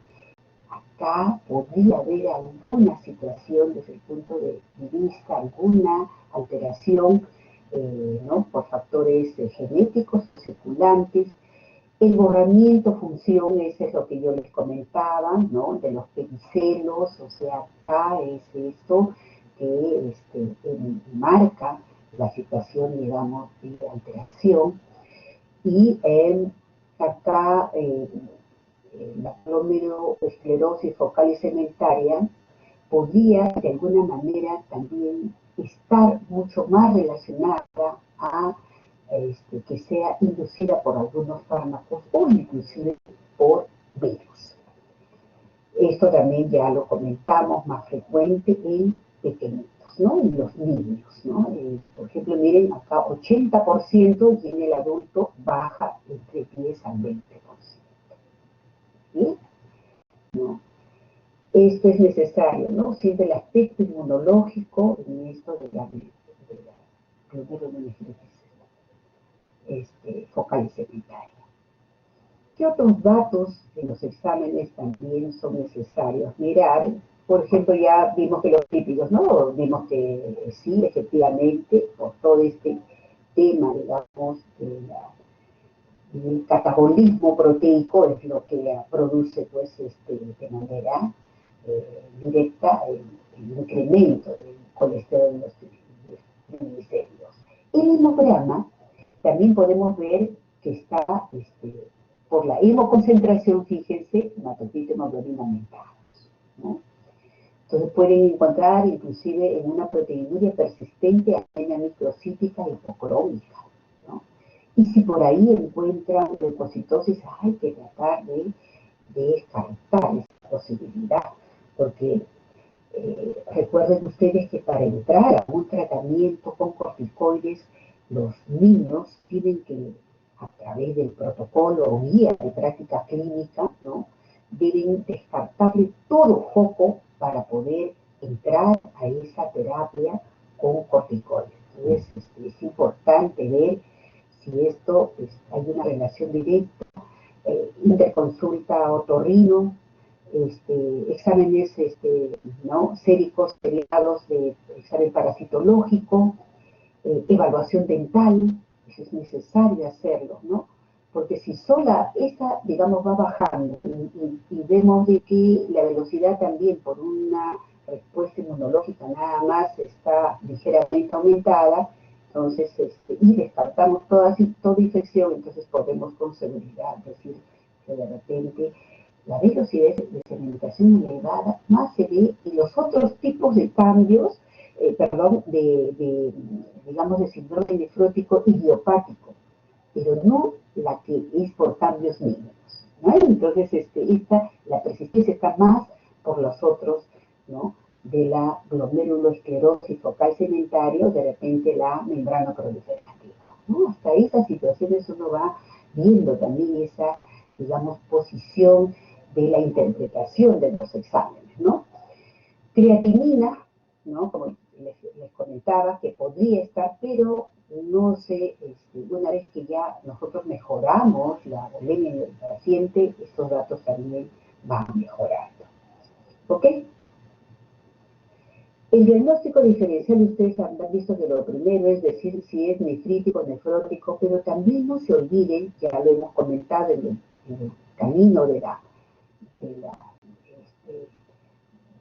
Acá podría haber alguna situación desde el punto de vista, alguna alteración, ¿no?, por factores genéticos, circulantes. El borramiento función, ese es lo que yo les comentaba, ¿no?, de los pedicelos, o sea, acá es esto que marca la situación, digamos, de alteración. Y acá la glomerulosclerosis focal y segmentaria podría de alguna manera también estar mucho más relacionada a que sea inducida por algunos fármacos o inclusive por virus. Esto también ya lo comentamos, más frecuente en pequeñitos, ¿no?, en los niños, ¿no? Por ejemplo, miren, acá 80% y en el adulto baja entre 10 al 20%. ¿Sí? ¿No? Esto es necesario, ¿no? Siempre el aspecto inmunológico en esto de la glomerulonefritis focal y segmentaria. ¿Qué otros datos en los exámenes también son necesarios mirar? Por ejemplo, ya vimos que los típicos, ¿no? Vimos que sí, efectivamente, por todo este tema, digamos, de la el catabolismo proteico es lo que produce pues, de manera directa el incremento del colesterol en los triglicéridos. El hemograma también podemos ver que está por la hemoconcentración, fíjense, hematocrito, hemoglobina aumentados, ¿no? Entonces pueden encontrar inclusive en una proteinuria persistente anemia microcítica hipocrómica, ¿no? Y si por ahí encuentran leucocitosis, hay que tratar de descartar esa posibilidad, porque recuerden ustedes que para entrar a un tratamiento con corticoides, los niños tienen que, a través del protocolo o guía de práctica clínica, ¿no? Deben descartarle todo foco para poder entrar a esa terapia con corticoides. Entonces, es importante ver si esto hay una relación directa, interconsulta otorrino, exámenes ¿no? séricos derivados de examen parasitológico, evaluación dental, eso es necesario hacerlo, ¿no? Porque si sola esa, digamos, va bajando y vemos de que la velocidad también por una respuesta inmunológica nada más está ligeramente aumentada, entonces, y descartamos toda infección, entonces podemos con seguridad decir que de repente la velocidad de sedimentación elevada más se ve en los otros tipos de cambios, digamos, de síndrome nefrótico idiopático, pero no la que es por cambios mínimos, ¿no? Entonces, la persistencia está más por los otros, ¿no? De la glomeruloesclerosis focal cementario, de repente la membrana proliferativa, ¿no? Hasta esas situaciones uno va viendo también esa, digamos, posición de la interpretación de los exámenes, ¿no? Creatinina, ¿no? Como les comentaba, que podría estar, pero no sé, una vez que ya nosotros mejoramos la bulimia del paciente, estos datos también van mejorando. ¿Ok? El diagnóstico diferencial, ustedes han visto que lo primero es decir si es nefrítico o nefrótico, pero también no se olviden, ya lo hemos comentado en el camino de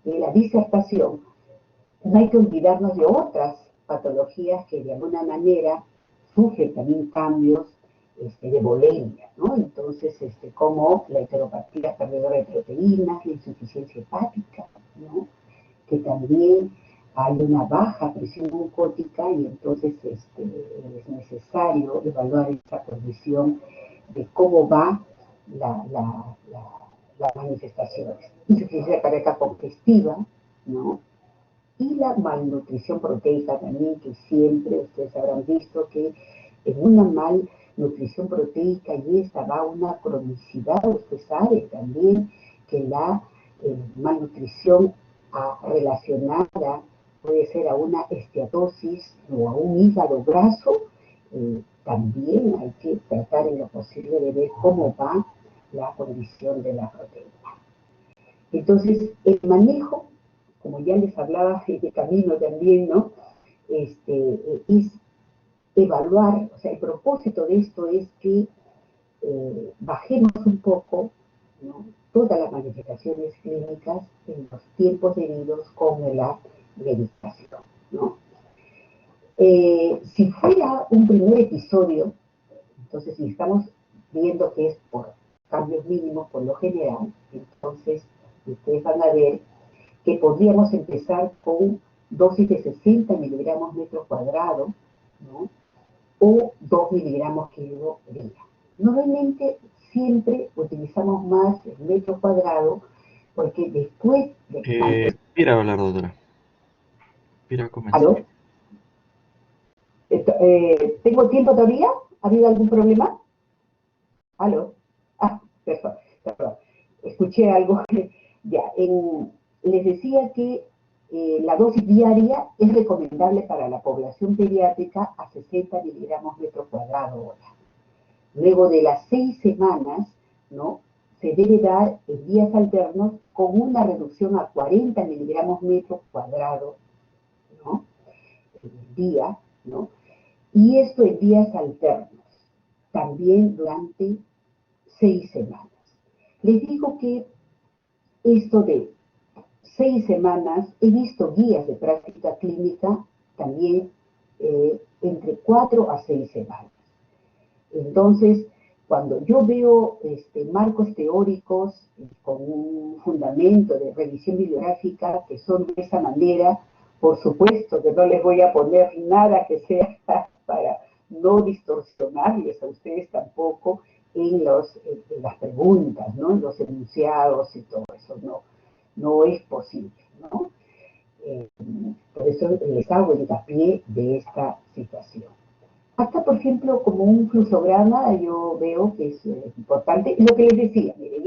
la disertación, no hay que olvidarnos de otras patologías que de alguna manera sufren también cambios de volemia, ¿no? Entonces, como la heteropatía perdedora de proteínas, la insuficiencia hepática, ¿no? Que también hay una baja presión glucótica y entonces es necesario evaluar esa condición de cómo va las manifestaciones. Insuficiencia cardíaca congestiva, ¿no? Y la malnutrición proteica también, que siempre ustedes habrán visto que en una malnutrición proteica y esta va a una cronicidad, usted sabe también que la malnutrición relacionada puede ser a una esteatosis o a un hígado graso, también hay que tratar en lo posible de ver cómo va la condición de la proteína. Entonces, el manejo, como ya les hablaba de camino también, ¿no? Es evaluar, o sea, el propósito de esto es que bajemos un poco, ¿no? Todas las manifestaciones clínicas en los tiempos debidos con la medicación, ¿no? Si fuera un primer episodio, entonces si estamos viendo que es por cambios mínimos por lo general, entonces ustedes van a ver que podríamos empezar con dosis de 60 miligramos metro cuadrado, ¿no? O 2 miligramos kilo día. Normalmente siempre utilizamos más el metro cuadrado porque después de... Pira hablar, doctora. Pira comenzar. ¿Aló? ¿Tengo tiempo todavía? ¿Ha habido algún problema? ¿Aló? Ah, perdón, perdón. Escuché algo. Ya, les decía que la dosis diaria es recomendable para la población pediátrica a 60 miligramos metro cuadrado hora. Luego de las 6 semanas, ¿no? Se debe dar en días alternos con una reducción a 40 miligramos metro cuadrado, ¿no? En el día, ¿no? Y esto en días alternos. también durante 6 semanas. Les digo que esto de 6 semanas, he visto guías de práctica clínica también entre 4 a 6 semanas. Entonces, cuando yo veo marcos teóricos con un fundamento de revisión bibliográfica que son de esa manera, por supuesto que no les voy a poner nada que sea para no distorsionarles a ustedes tampoco en las preguntas, ¿no? En los enunciados y todo eso, no es posible, ¿no? Por eso les hago hincapié de esta situación. Acá, por ejemplo, como un fluxograma, yo veo que es importante. Lo que les decía, miren,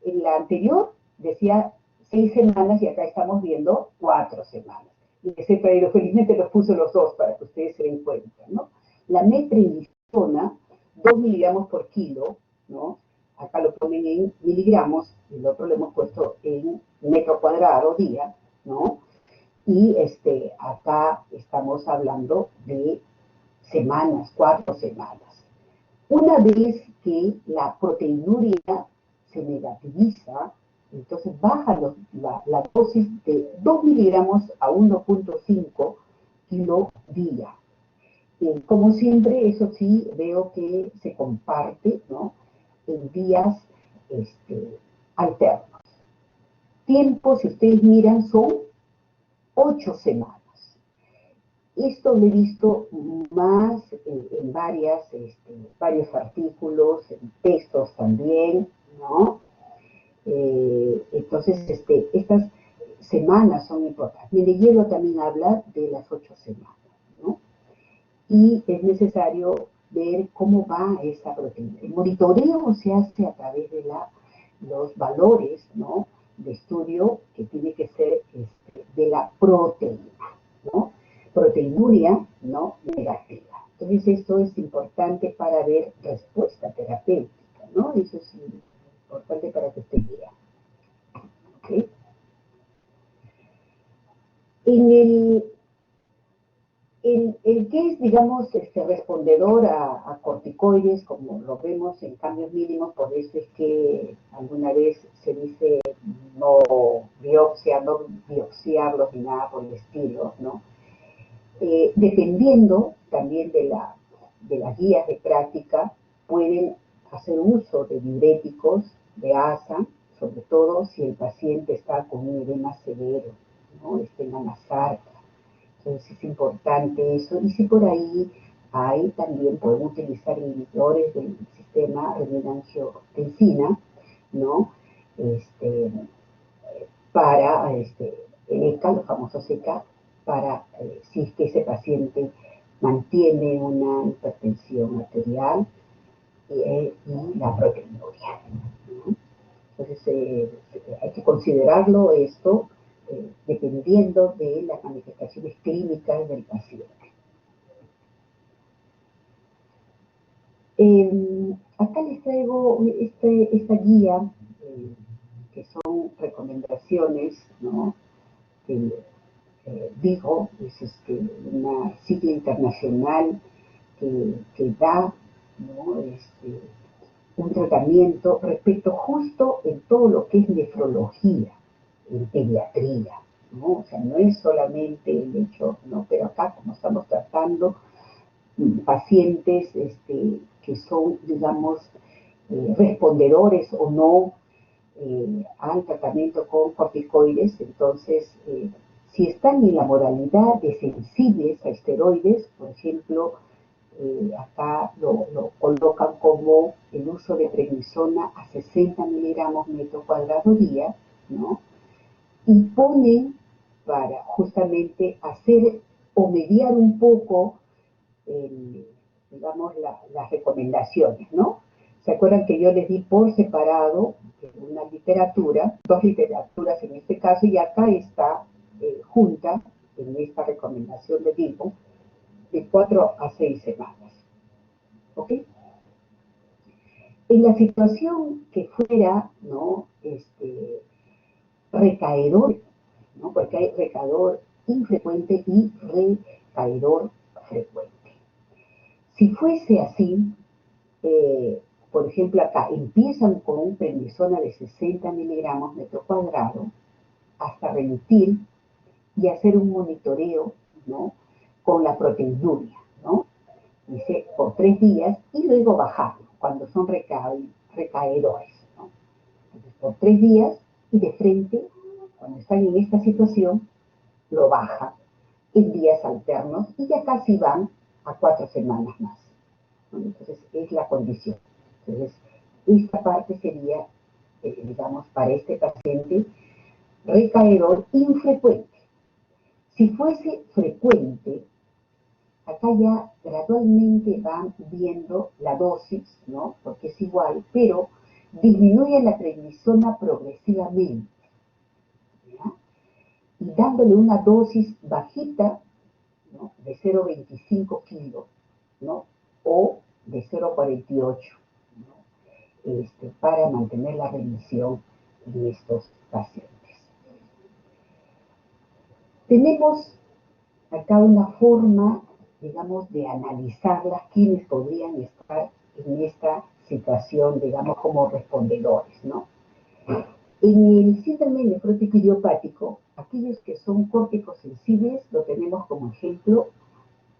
en la anterior decía 6 semanas y acá estamos viendo 4 semanas. Y ese traído felizmente los puso los dos para que ustedes se den cuenta, ¿no? La metrednisona, 2 miligramos por kilo, ¿no? Acá lo ponen en miligramos, el otro lo hemos puesto en metro cuadrado día, ¿no? Y acá estamos hablando de semanas, 4 semanas. Una vez que la proteinuria se negativiza, entonces baja la dosis de 2 miligramos a 1.5 kilo día. Como siempre, eso sí, veo que se comparte, ¿no? En días alternos. Tiempo, si ustedes miran, son 8 semanas. Esto lo he visto más en varios artículos, en textos también, ¿no? Entonces, estas semanas son importantes. Mendeleev también habla de las 8 semanas, ¿no? Y es necesario ver cómo va esa proteína. El monitoreo se hace a través de los valores, ¿no? De estudio que tiene que ser de la proteína, ¿no? Proteinuria no negativa. Entonces esto es importante para ver respuesta terapéutica, ¿no? Eso es importante para que usted vea. ¿Okay? El que es, digamos, respondedor a corticoides, como lo vemos en cambios mínimos, por eso es que alguna vez se dice no biopsiarlos ni nada por el estilo, ¿no? Dependiendo también de las guías de práctica, pueden hacer uso de diuréticos, de ASA, sobre todo si el paciente está con un edema severo, ¿no? Está en anasarca. Entonces es importante eso. Y si por ahí hay, también pueden utilizar inhibidores del sistema renin-angiotensina, ¿no? Para el ECA, los famosos ECA, para si es que ese paciente mantiene una hipertensión arterial y la proteinuria, ¿no? Entonces hay que considerarlo esto dependiendo de las manifestaciones clínicas del paciente. Acá les traigo esta guía que son recomendaciones, ¿no? Que digo, es una sigla internacional que da, ¿no? Un tratamiento respecto justo en todo lo que es nefrología, en pediatría, ¿no? O sea, no es solamente el hecho, ¿no? Pero acá como estamos tratando pacientes que son, digamos, respondedores o no al tratamiento con corticoides, entonces, si están en la modalidad de sensibles a esteroides, por ejemplo, acá lo colocan como el uso de prednisona a 60 miligramos metro cuadrado día, ¿no? Y ponen para justamente hacer o mediar un poco, digamos, las recomendaciones, ¿no? ¿Se acuerdan que yo les di por separado una literatura, 2 literaturas en este caso, y acá está junta en esta recomendación de Divo, de 4 a 6 semanas? ¿Ok? En la situación que fuera, ¿no? Recaedor, ¿no? Porque hay recaedor infrecuente y recaedor frecuente. Si fuese así, por ejemplo, acá empiezan con un prednisona de 60 miligramos metro cuadrado hasta remitir y hacer un monitoreo, ¿no?, con la proteinuria, ¿no? Dice, por 3 días y luego bajarlo cuando son recaedores, ¿no? Entonces, por 3 días y de frente, cuando están en esta situación, lo baja en días alternos y ya casi van a 4 semanas más, ¿no? Entonces, es la condición. Entonces, esta parte sería, digamos, para este paciente, recaedor infrecuente. Si fuese frecuente, acá ya gradualmente van viendo la dosis, ¿no?, porque es igual, pero disminuye la prednisona progresivamente, ¿ya?, y dándole una dosis bajita, ¿no?, de 0,25 kilos, ¿no?, o de 0,48, ¿no?, para mantener la remisión de estos pacientes. Tenemos acá una forma, digamos, de analizarlas, quienes podrían estar en esta situación, digamos, como respondedores, ¿no? En el síndrome nefrótico idiopático, aquellos que son córticos sensibles lo tenemos como ejemplo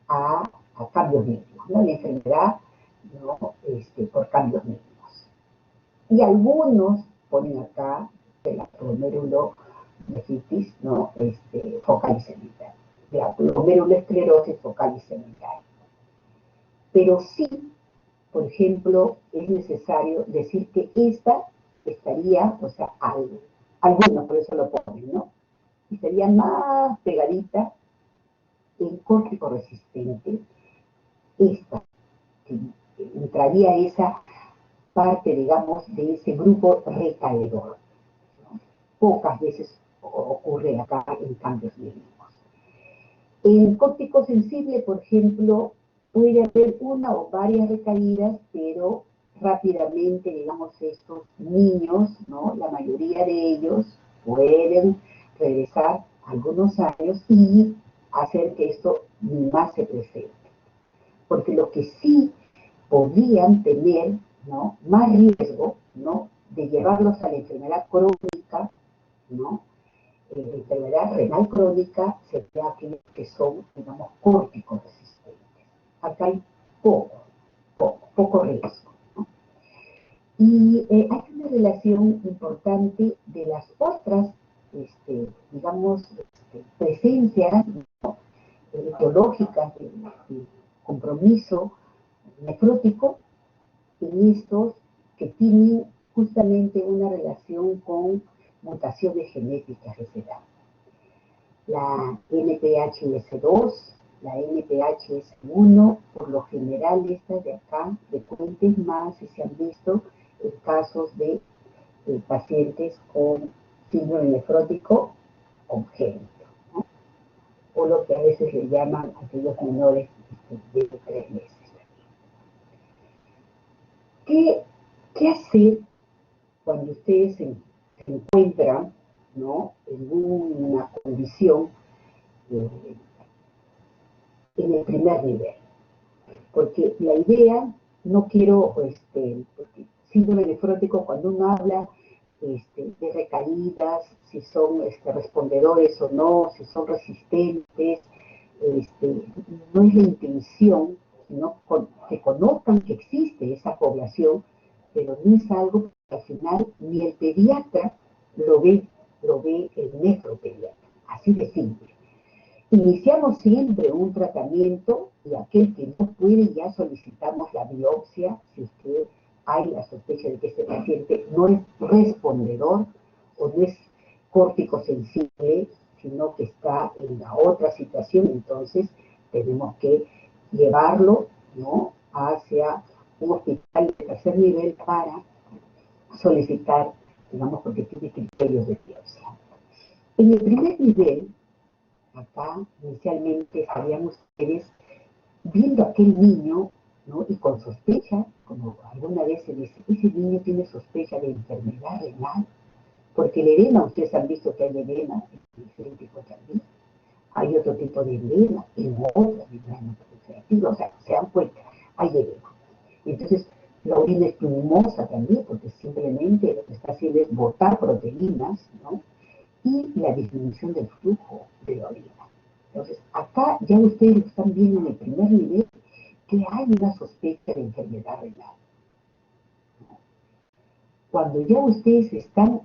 a cambios mínimos, ¿no? La enfermedad, ¿no?, por cambios mínimos. Y algunos ponen acá la glomerulonefritis, ¿no?, focal y cemental, la glomerulosclerosis focal y cemental. Pero sí, por ejemplo, es necesario decir que esta estaría, o sea, algunos por eso lo ponen, ¿no?, estaría más pegadita en córtico resistente, esta, que entraría esa parte, digamos, de ese grupo recaedor, ¿no? Pocas veces ocurre acá en cambios mínimos. En córtico sensible, por ejemplo, puede haber una o varias recaídas, pero rápidamente, digamos, estos niños, ¿no?, la mayoría de ellos pueden regresar algunos años y hacer que esto más se presente. Porque lo que sí podrían tener, ¿no?, más riesgo, ¿no?, de llevarlos a la enfermedad crónica, ¿no?, la enfermedad renal crónica, sería aquellos que son, digamos, córticos resistentes. Acá hay poco riesgo, ¿no? Y hay una relación importante de las otras, digamos, presencias, ¿no?, etiológicas de compromiso nefrótico en estos que tienen justamente una relación con mutaciones genéticas de esa edad. La NPHS2, la NPHS1, por lo general estas de acá, frecuentes más si se han visto en casos de pacientes con síndrome nefrótico congénito, ¿no?, o lo que a veces le llaman aquellos menores de 3 meses. ¿Qué hacer cuando ustedes se encuentran, ¿no?, en una condición en el primer nivel? Porque la idea, no quiero, porque síndrome nefrótico, cuando uno habla de recaídas, si son respondedores o no, si son resistentes, no es la intención, sino que conozcan que existe esa población, pero no es algo que al final ni el pediatra lo ve el nefropediatra, así de simple. Iniciamos siempre un tratamiento y aquel que no puede ya solicitamos la biopsia si es que hay la sospecha de que este paciente no es respondedor o no es córtico sensible, sino que está en la otra situación. Entonces tenemos que llevarlo, ¿no?, hacia un hospital de tercer nivel para solicitar, digamos, porque tiene criterios de biopsia. En el primer nivel, acá inicialmente estarían ustedes viendo a aquel niño, ¿no?, y con sospecha, como alguna vez se dice, ese niño tiene sospecha de enfermedad renal, porque el edema, ustedes han visto que hay edema en diferente tipo también, hay otro tipo de edema en otra membrana proliferativa, o sea, se dan cuenta, hay edema. Entonces, La orina es plumosa también, porque simplemente lo que está haciendo es botar proteínas, ¿no? Y la disminución del flujo de la orina. Entonces, acá ya ustedes lo están viendo en el primer nivel, que hay una sospecha de enfermedad renal. Cuando ya ustedes están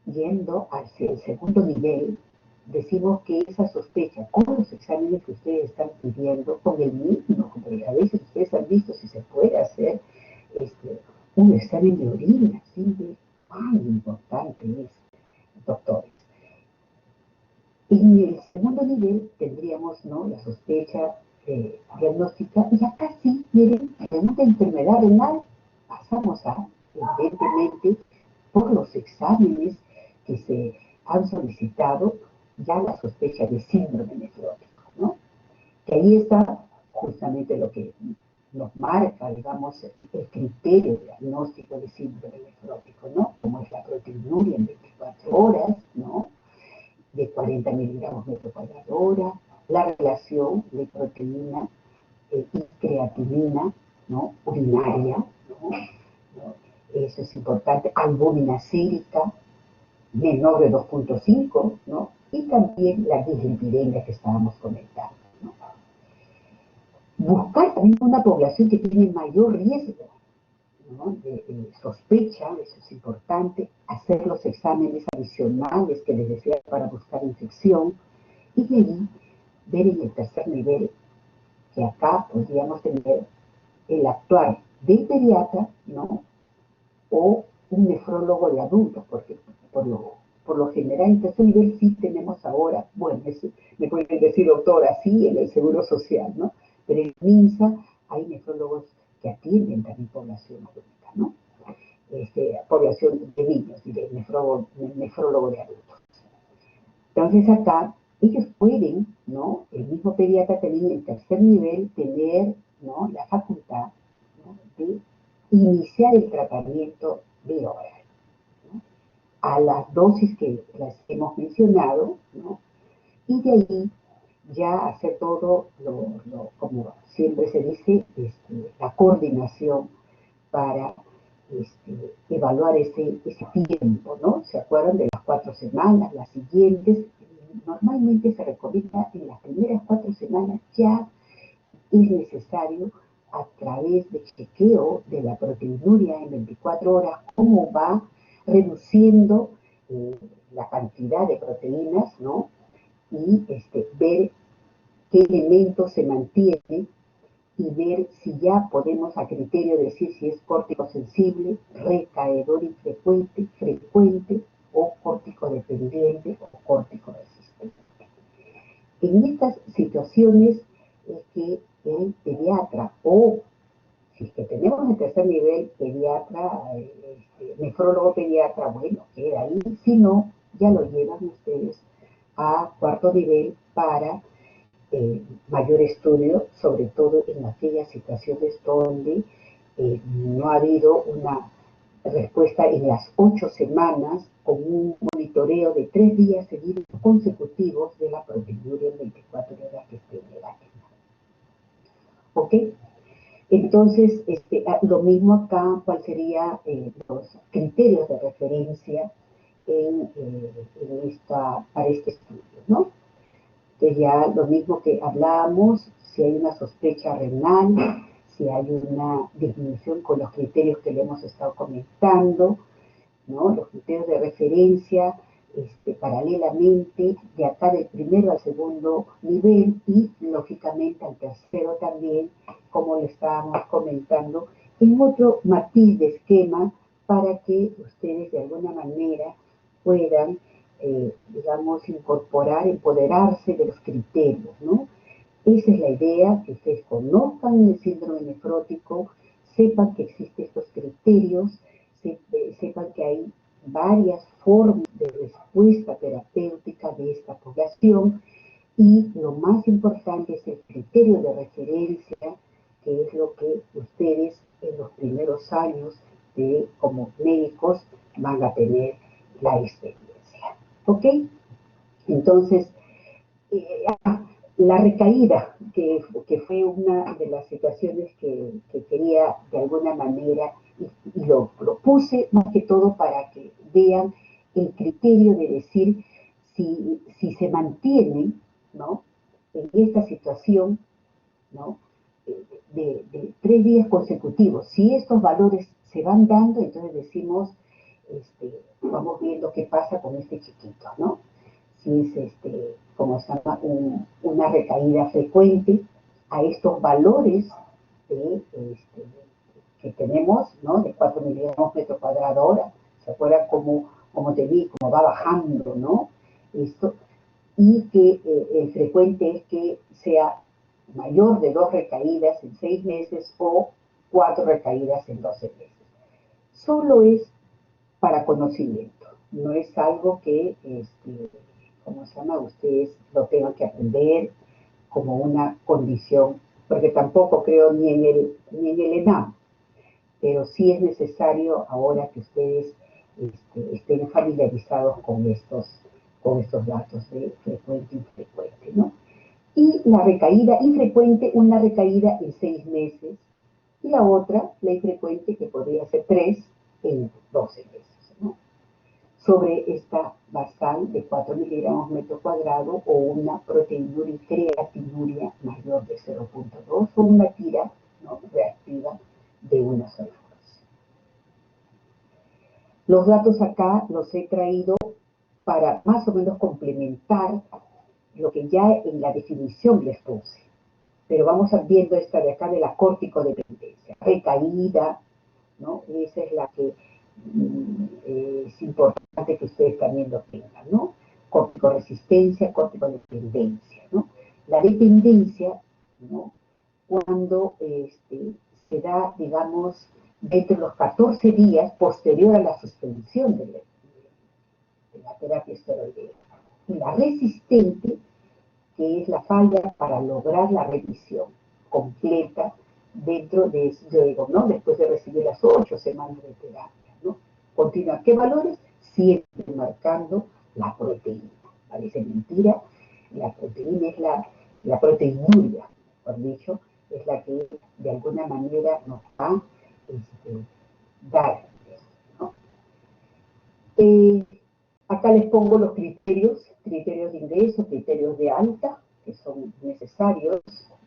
yendo hacia el segundo nivel, decimos que esa sospecha, con los exámenes que ustedes están pidiendo, con el mismo, porque a veces ustedes han visto si se puede hacer un examen de orina, siempre tan importante es, doctores. En el segundo nivel tendríamos, ¿no?, la sospecha diagnóstica, y acá sí, miren, en una enfermedad renal pasamos a, evidentemente, por los exámenes que se han solicitado, ya la sospecha de síndrome nefrótico, ¿no? Que ahí está justamente lo que nos marca, digamos, el criterio diagnóstico de síndrome nefrótico, ¿no? Como es la proteinuria en 24 horas, ¿no? De 40 miligramos metro cuadrado hora, la relación de proteína y creatinina, ¿no?, urinaria, ¿no? Eso es importante, albúmina sérica menor de 2.5, ¿no? Y también la dislipidemia que estábamos comentando, ¿no? Buscar también una población que tiene mayor riesgo, ¿no?, de sospecha, eso es importante, hacer los exámenes adicionales que les decía para buscar infección, y de ahí ver en el tercer nivel, que acá podríamos tener el actuar del pediatra, ¿no?, o un nefrólogo de adultos, porque por lo general en tercer nivel sí tenemos ahora, bueno, me pueden decir doctora, sí, en el Seguro Social, ¿no? Pero en MINSA hay nefrólogos que atienden también población adulta, ¿no? Población de niños, y de nefrólogo de adultos. Entonces acá ellos pueden, ¿no?, el mismo pediatra también en el tercer nivel tener, ¿no?, la facultad, ¿no?, de iniciar el tratamiento de oral, ¿no?, a las dosis que las hemos mencionado, ¿no?, y de ahí ya hacer todo como siempre se dice, la coordinación para evaluar ese tiempo, ¿no? ¿Se acuerdan de las 4 semanas, las siguientes? Normalmente se recomienda en las primeras 4 semanas ya es necesario, a través de chequeo de la proteinuria en 24 horas, cómo va reduciendo la cantidad de proteínas, ¿no? Y ver qué elementos se mantiene y ver si ya podemos a criterio decir si es córtico sensible, recaedor infrecuente, frecuente, o córtico dependiente o córtico resistente. En estas situaciones es que el pediatra, o si es que tenemos el tercer nivel, pediatra, nefrólogo pediatra, bueno, queda ahí, si no, ya lo llevan ustedes a cuarto nivel para mayor estudio, sobre todo en aquellas situaciones donde no ha habido una respuesta en las 8 semanas con un monitoreo de 3 días seguidos consecutivos de la proteinuria en 24 horas que esté negativa. ¿Ok? Entonces, lo mismo acá, ¿cuál sería los criterios de referencia para este estudio, ¿no? Que ya lo mismo que hablábamos, si hay una sospecha renal, si hay una disminución con los criterios que le hemos estado comentando, ¿no? Los criterios de referencia, paralelamente, de acá del primero al segundo nivel y, lógicamente, al tercero también, como le estábamos comentando, en otro matiz de esquema para que ustedes de alguna manera puedan digamos, incorporar, empoderarse de los criterios, ¿no? Esa es la idea, que ustedes conozcan el síndrome nefrótico, sepan que existen estos criterios, sepan que hay varias formas de respuesta terapéutica de esta población, y lo más importante es el criterio de referencia, que es lo que ustedes en los primeros años como médicos van a tener la experiencia. ¿Ok? Entonces, La recaída, que fue una de las situaciones que quería de alguna manera, y lo propuse más que todo para que vean el criterio de decir si se mantienen, ¿no?, en esta situación, ¿no?, de 3 días consecutivos. Si estos valores se van dando, entonces decimos, vamos viendo qué pasa con este chiquito, ¿no? Si es, como se llama, una recaída frecuente a estos valores de, que tenemos, ¿no?, de 4 miligramos metro cuadrado hora. ¿Se acuerdan cómo te vi, cómo va bajando, ¿no? Esto, y que el frecuente es que sea mayor de 2 recaídas en 6 meses o 4 recaídas en 12 meses. Solo es para conocimiento, no es algo que, ¿cómo se llama?, ustedes lo tengan que aprender como una condición, porque tampoco creo ni en el ENAM, pero sí es necesario ahora que ustedes estén familiarizados con estos datos de frecuente e infrecuente, ¿no? Y la recaída infrecuente, una recaída en 6 meses, y la otra, la infrecuente, que podría ser 3 en 12 meses, ¿no? Sobre esta basal de 4 miligramos metro cuadrado o una proteinuria y creatinuria mayor de 0,2 o una tira, ¿no?, reactiva de una sola fuerza. Los datos acá los he traído para más o menos complementar lo que ya en la definición les puse. Pero vamos viendo esta de acá de la corticodependencia. Recaída, ¿no? Esa es la que es importante que ustedes también lo tengan, ¿no? Corticoresistencia, corticodependencia, ¿no? La dependencia, ¿no?, cuando se da, digamos, dentro de los 14 días posterior a la suspensión de la terapia esteroidea. Y la resistente, que es la falla para lograr la revisión completa dentro de, yo digo, ¿no?, después de recibir las 8 semanas de terapia, ¿no? Continúa. ¿Qué valores? Siempre marcando la proteína. Parece mentira, la proteína es la proteinuria, por dicho, es la que de alguna manera nos va a dar, ¿no? Acá les pongo los criterios de ingreso, criterios de alta, que son necesarios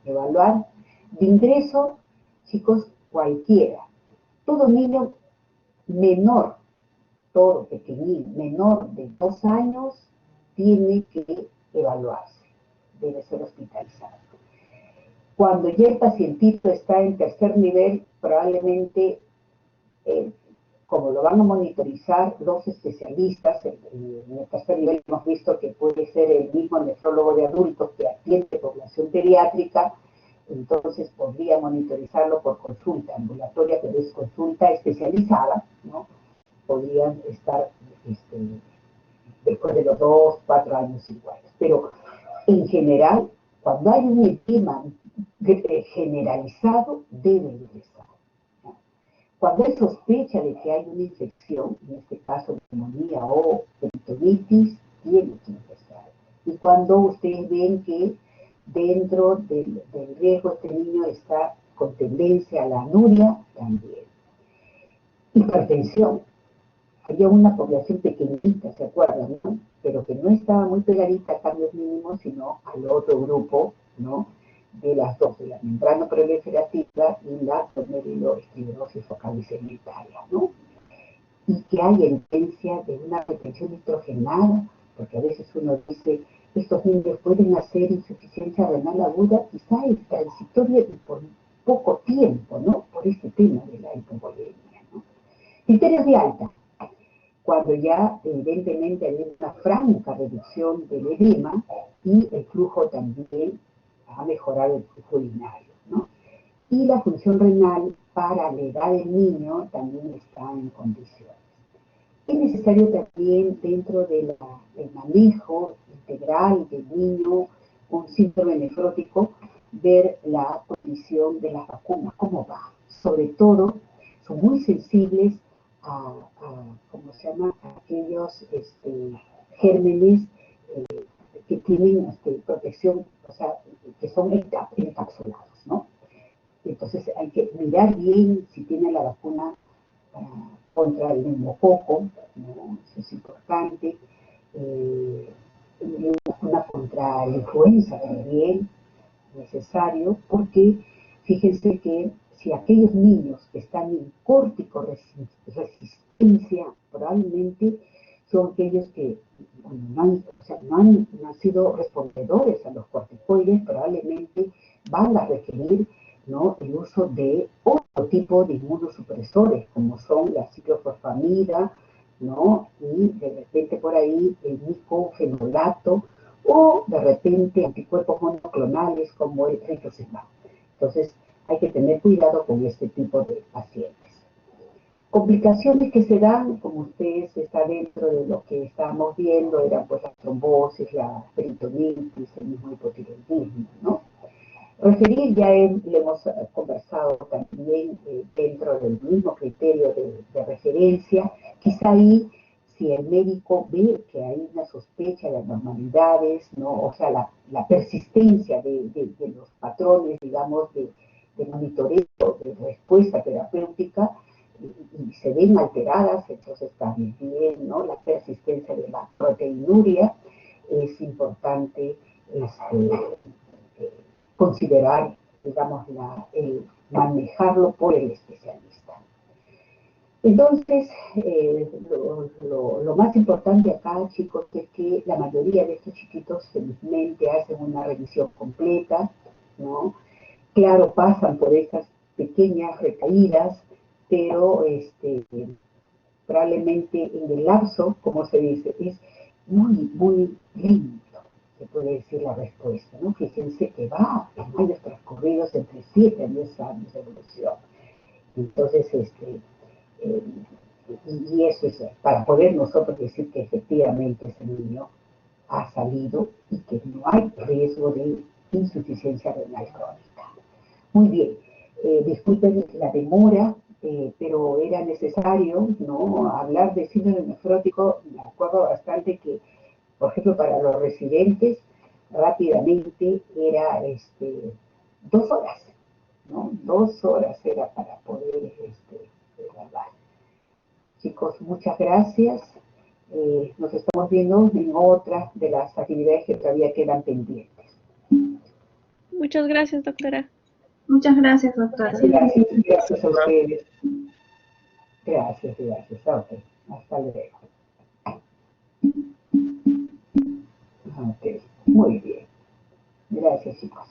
evaluar. De ingreso, chicos, cualquiera. Todo niño menor, todo pequeñín, menor de 2 años, tiene que evaluarse, debe ser hospitalizado. Cuando ya el pacientito está en tercer nivel, probablemente como lo van a monitorizar dos especialistas, en el tercer nivel hemos visto que puede ser el mismo nefrólogo de adultos que atiende población pediátrica, entonces podría monitorizarlo por consulta ambulatoria, pero es consulta especializada, ¿no? Podrían estar después de los 2, 4 años iguales. Pero en general, cuando hay un edema generalizado, debe ingresar. Cuando hay sospecha de que hay una infección, en este caso neumonía o peritonitis, tiene que ingresar. Y cuando ustedes ven que dentro del riesgo este niño está con tendencia a la anuria, también. Hipertensión. Había una población pequeñita, ¿se acuerdan?, ¿no?, pero que no estaba muy pegadita a cambios mínimos, sino al otro grupo, ¿no?, de las dos, de la membrana proliferativa y la glomeruloesclerosis focal discernitaria, ¿no? Y que hay evidencia de una retención nitrogenada, porque a veces uno dice, estos niños pueden hacer insuficiencia renal aguda, quizá es transitoria y por poco tiempo, ¿no?, por este tema de la hipovolemia, ¿no? Criterios de alta. Cuando ya evidentemente hay una franca reducción del edema y el flujo también ha mejorado el flujo urinario, ¿no? Y la función renal para la edad del niño también está en condiciones. Es necesario también dentro del manejo integral del niño con síndrome nefrótico ver la condición de las vacunas, cómo va. Sobre todo, son muy sensibles ¿cómo se llama?, a aquellos gérmenes que tienen protección, o sea, que son encapsulados, ¿no? Entonces hay que mirar bien si tiene la vacuna contra el neumococo, ¿no? Eso es importante. Una vacuna contra la influenza también, necesario, porque fíjense que si aquellos niños que están en resistencia, probablemente son aquellos que no han sido respondedores a los corticoides, probablemente van a requerir, ¿no?, el uso de otro tipo de inmunosupresores, como son la ciclofosfamida, ¿no?, y de repente por ahí el micofenolato, o de repente anticuerpos monoclonales como el rituximab. Entonces hay que tener cuidado con este tipo de pacientes. Complicaciones que se dan, como ustedes está dentro de lo que estábamos viendo, eran pues la trombosis, la peritonitis, el mismo hipotiroidismo, ¿no? Referir ya le hemos conversado también dentro del mismo criterio de referencia, quizá ahí si el médico ve que hay una sospecha de anormalidades, ¿no? O sea, la persistencia de los patrones, digamos, de monitoreo, de respuesta terapéutica, y se ven alteradas, entonces también, ¿no?, la persistencia de la proteinuria, es importante considerar, digamos, manejarlo por el especialista. Entonces, lo más importante acá, chicos, es que la mayoría de estos chiquitos felizmente hacen una revisión completa, ¿no? Claro, pasan por estas pequeñas recaídas, pero probablemente en el lapso, como se dice, es muy, muy lento, se puede decir la respuesta, ¿no? Fíjense que va en años transcurridos entre 7 a 10 años de evolución. Entonces, y eso es para poder nosotros decir que efectivamente ese niño ha salido y que no hay riesgo de insuficiencia renal crónica. Muy bien, disculpen la demora, pero era necesario, ¿no?, hablar de síndrome nefrótico. Me acuerdo bastante que, por ejemplo, para los residentes, rápidamente era 2 horas, ¿no? 2 horas era para poder grabar. Chicos, muchas gracias. Nos estamos viendo en otras de las actividades que todavía quedan pendientes. Muchas gracias, doctora. Muchas gracias, doctora. Gracias a ustedes. Gracias. Ok, hasta luego. Ok, muy bien. Gracias, chicos.